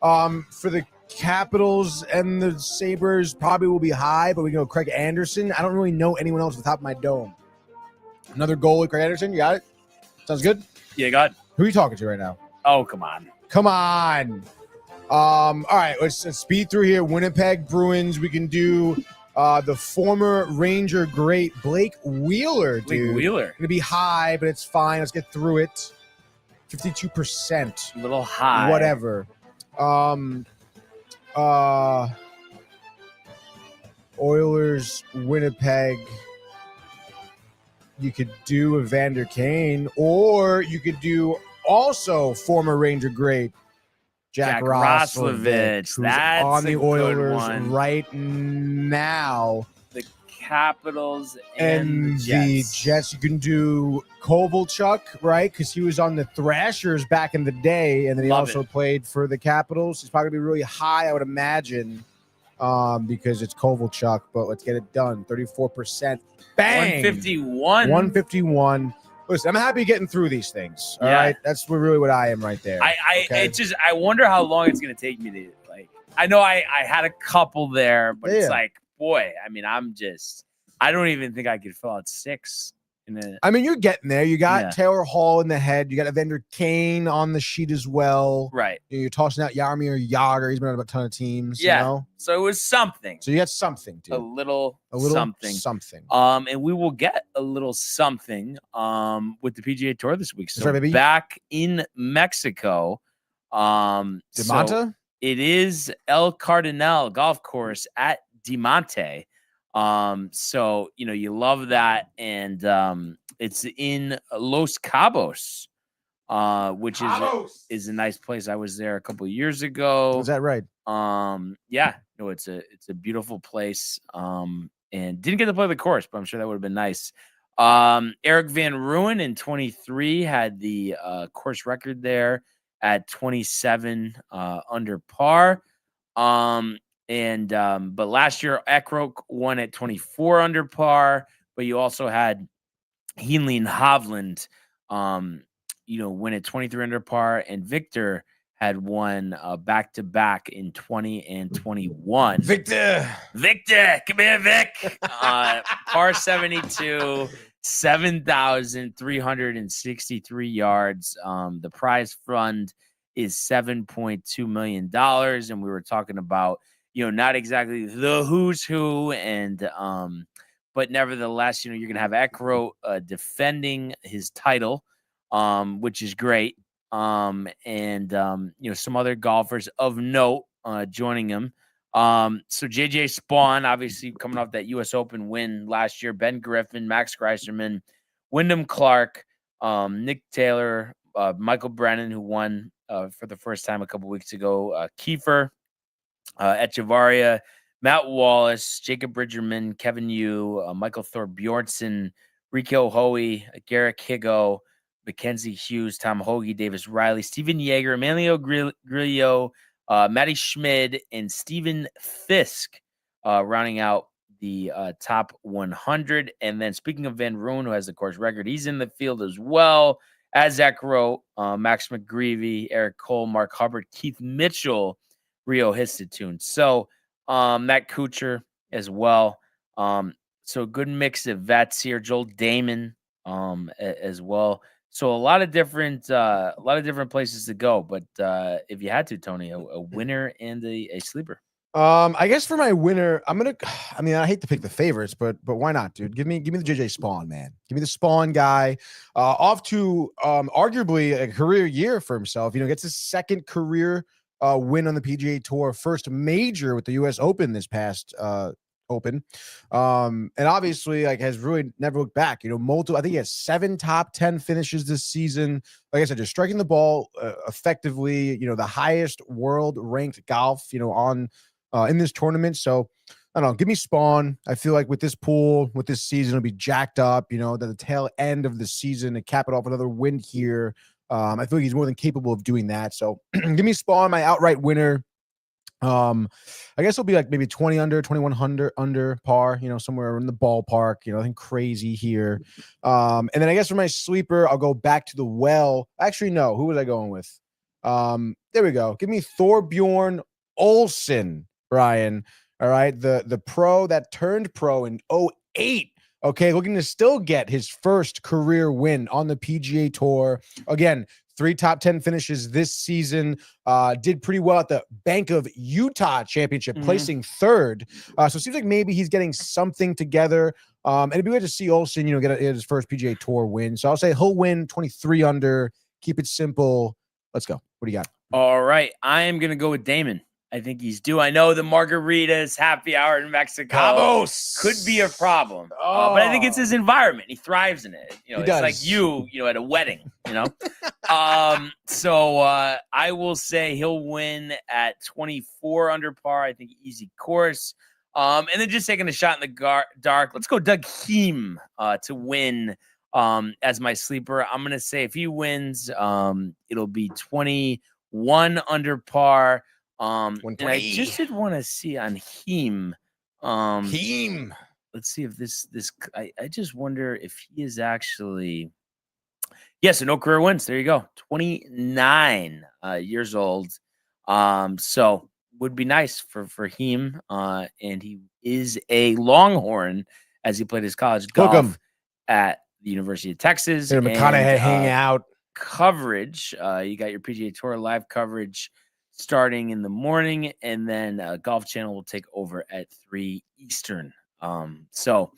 For the Capitals and the Sabres, probably will be high, but we go Craig Anderson. I don't really know anyone else at the top of my dome. Another goalie, Craig Anderson. You got it? Sounds good? Yeah, got. Who are you talking to right now? Oh, come on. Come on. All right, let's speed through here. Winnipeg Bruins. We can do the former Ranger great Blake Wheeler, dude. Blake Wheeler. Going to be high, but it's fine. Let's get through it. 52%. A little high. Whatever. Oilers, Winnipeg. You could do Evander Kane, or you could do also former Ranger great Jack Roslovic, who's That's on the a good Oilers one. right now. The Capitals and The Jets. You can do Kovalchuk, right? Because he was on the Thrashers back in the day, and then he also played for the Capitals. He's probably going to be really high, I would imagine, because it's Kovalchuk. But let's get it done. 34%. Bang! 151. 151. Listen, I'm happy getting through these things. All right, that's really what I am right there. It's just I wonder how long it's gonna take me to I know I had a couple there, but it's like, boy, I mean, I don't even think I could fill out 6 in a. I mean, you're getting there. You got Taylor Hall in the head. You got Evander Kane on the sheet as well. Right. You're tossing out Jaromir Jagr. He's been on a ton of teams. Yeah. You know? So it was something. So you got something, dude. A little something. And we will get a little something with the PGA Tour this week. So right, back in Mexico. Diamante? So it is El Cardinal Golf Course at Diamante. So you love that, and it's in Los Cabos, which is a nice place. I was there a couple of years ago. Is that right? It's a beautiful place. And didn't get to play the course, but I'm sure that would have been nice. Eric Van Rooyen in 23 had the course record there at 27 under par. But last year, Eckroat won at 24 under par, but you also had Heenley and Hovland, win at 23 under par, and Victor had won back-to-back in 20 and 21. Victor, come here, Vic. Par 72, 7,363 yards. The prize fund is $7.2 million, and we were talking about, not exactly the who's who, and but nevertheless, you're going to have Eckroat defending his title, which is great. Some other golfers of note joining him. So JJ Spawn, obviously coming off that U.S. Open win last year, Ben Griffin, Max Greiserman, Wyndham Clark, Nick Taylor, Michael Brennan, who won for the first time a couple weeks ago, Kiefer, Echevarria, Matt Wallace, Jacob Bridgerman, Kevin Yu, Michael Thorpe Bjornsson, Rico Hoey, Garrick Higo, Mackenzie Hughes, Tom Hoagie, Davis Riley, Steven Yeager, Emilio Grillo, Matty Schmid, and Steven Fisk, rounding out the top 100. And then speaking of Van Roon, who has the course record, he's in the field as well as Eckroat, Max McGreevy, Eric Cole, Mark Hubbard, Keith Mitchell, Rio Histatune. So Matt Kuchar as well. So a good mix of vets here. Joel Damon as well. So a lot of different places to go. But if you had to, Tony, a winner and a sleeper. I guess for my winner, I hate to pick the favorites, but why not, dude? Give me the JJ Spawn, man. Give me the Spawn guy. Off to arguably a career year for himself. Gets his second career win on the PGA Tour, first major with the U.S. Open this past Open, and obviously has really never looked back. Multiple. I think he has 7 top 10 finishes this season. Like I said, just striking the ball effectively. The highest world ranked golf. On in this tournament. So I don't know. Give me Spawn. I feel like with this pool, with this season, it'll be jacked up. The tail end of the season to cap it off another win here. I feel like he's more than capable of doing that. So give me Spawn, my outright winner. I guess it'll be like maybe 20 under, 2100 under par, somewhere in the ballpark, nothing crazy here. And then I guess for my sleeper, I'll go back to the well. Actually, no, who was I going with? There we go. Give me Thorbjorn Olsen, Brian. All right. The pro that turned pro in 2008. Okay. Looking to still get his first career win on the PGA Tour. Again, 3 top 10 finishes this season. Did pretty well at the Bank of Utah Championship, placing 3rd. So it seems like maybe he's getting something together. And it'd be good to see Olsen, get his first PGA Tour win. So I'll say he'll win 23 under. Keep it simple. Let's go. What do you got? All right. I am going to go with Damon. I think he's due. I know the margaritas happy hour in Mexico Cabos could be a problem, but I think it's his environment. He thrives in it. It's does. like you at a wedding, So I will say he'll win at 24 under par. I think easy course. And then just taking a shot in the dark. Let's go Doug Heim to win as my sleeper. I'm going to say if he wins, it'll be 21 under par. And I just did want to see on Heim. Heim. Let's see if this I just wonder if he is actually. Yes, no career wins. There you go. 29 years old. So would be nice for Heim. And he is a Longhorn as he played his college golf at the University of Texas. And McConaughey hanging out. Coverage. You got your PGA Tour live coverage starting in the morning, and then Golf Channel will take over at 3 Eastern. So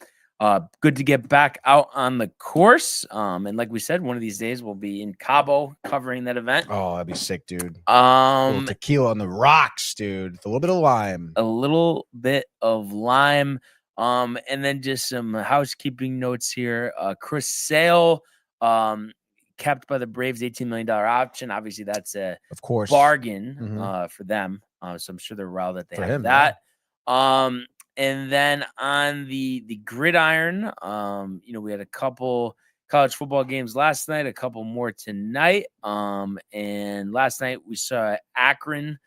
good to get back out on the course. And like we said, one of these days we'll be in Cabo covering that event. Oh, that'd be sick, dude. Tequila on the rocks, dude. With a little bit of lime. And then just some housekeeping notes here. Chris Sale, kept by the Braves, $18 million option. Obviously, that's a bargain for them. So I'm sure they're riled that they have that. Yeah. And then on the gridiron, we had a couple college football games last night, a couple more tonight. And last night we saw Akron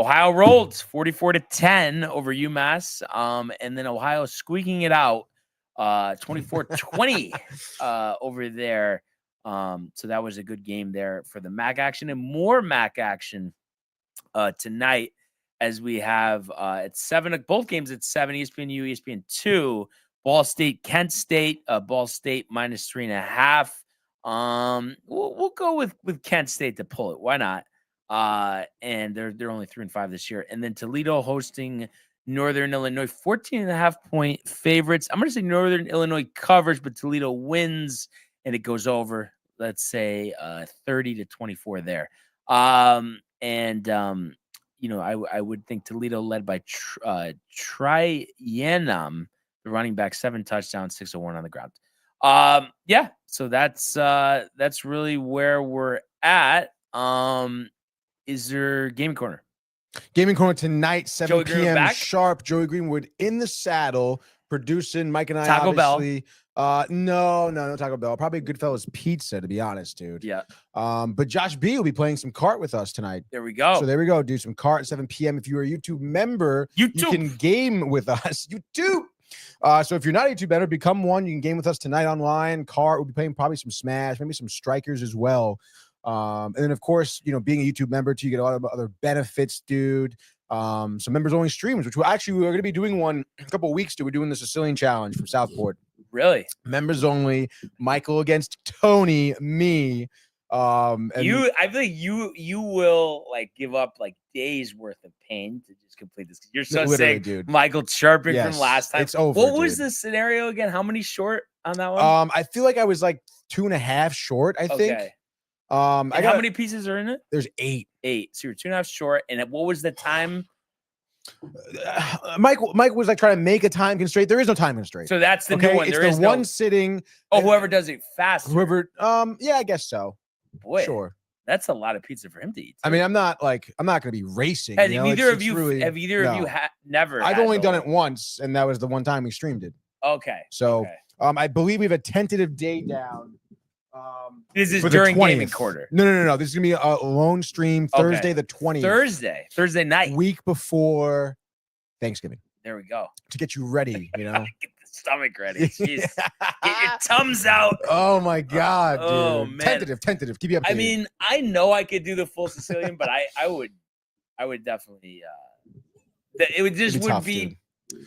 Ohio rolled 44-10 over UMass. And then Ohio squeaking it out 24-20 over there. So that was a good game there for the MAC action, and more MAC action tonight as we have at 7, both games at 7, ESPNU, ESPN 2, Ball State, Kent State, Ball State -3.5. We'll go with Kent State to pull it. Why not? And they're only 3-5 this year. And then Toledo hosting Northern Illinois, 14.5-point favorites. I'm going to say Northern Illinois covers, but Toledo wins and it goes over. Let's say 30-24 there. I would think Toledo led by Trianum, the running back, 7 touchdowns, 601 on the ground. So that's really where we're at. Is there gaming corner? Gaming corner tonight, 7 p.m. back? sharp. Joey Greenwood in the saddle, producing. Mike and I Taco obviously. No Taco Bell. Probably Goodfellas Pizza, to be honest, dude. Yeah. But Josh B will be playing some kart with us tonight. There we go. So there we go. Do some kart at 7 p.m. If you're a YouTube member, you can game with us. YouTube. So if you're not a YouTube member, become one. You can game with us tonight online. Kart, we'll be playing probably some Smash, maybe some Strikers as well. And then, of course, being a YouTube member, too, you get a lot of other benefits, dude. Some members-only streams, which we're going to be doing one in a couple of weeks, dude. We're doing the Sicilian Challenge from Southport. Really? Members only. Michael against Tony, me. I feel like you will give up days worth of pain to just complete this. You're so sick, dude. Michael chirping from last time. It's over. What was the scenario again? How many short on that one? I feel like I was 2.5 short. I think. Okay. How many pieces are in it? There's 8. 8. So you're 2.5 short. And what was the time? Mike was trying to make a time constraint. There is no time constraint. So that's the new one. It's the one sitting. Oh, whoever does it fast. Whoever. Yeah, I guess so. Boy, sure. That's a lot of pizza for him to eat. I mean, I'm not going to be racing. Have either of you never? I've only done it once, and that was the one time we streamed it. Okay. So, I believe we have a tentative day down. This is during gaming quarter. No. This is gonna be a lone stream Thursday, the 20th. Thursday night, week before Thanksgiving. There we go. To get you ready, Get the stomach ready. Jeez. Get your Tums out. Oh my God, dude. Oh man. Tentative. Keep you updated. I mean, I know I could do the full Sicilian, but I would definitely. It would just would be. Dude.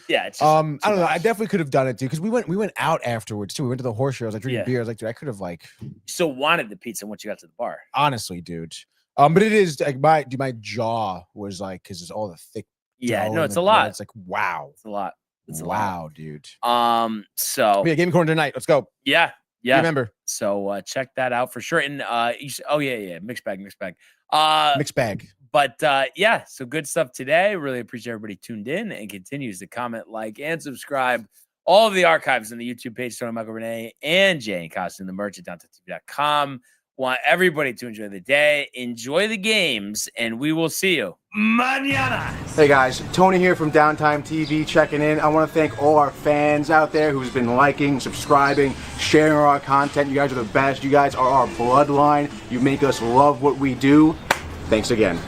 Yeah. It's just, I don't know. I definitely could have done it, dude, because we went out afterwards too. We went to the horse show. I was drinking beer. I was like, dude, I could have still wanted the pizza once you got to the bar. Honestly, dude. But it is my jaw was because it's all the thick. Yeah, no, it's a lot. It's wow. It's a lot. It's a lot, dude. So gaming corner tonight. Let's go. Yeah. Remember. So check that out for sure. And mixed bag. Mixed bag. But so good stuff today. Really appreciate everybody tuned in and continues to comment, like, and subscribe. All of the archives on the YouTube page, Tony, Michael, Renee, and Jay and Costa, and the merch at downtime.tv.com. Want everybody to enjoy the day, enjoy the games, and we will see you mañana. Hey guys, Tony here from Downtime TV checking in. I want to thank all our fans out there who's been liking, subscribing, sharing our content. You guys are the best. You guys are our bloodline. You make us love what we do. Thanks again.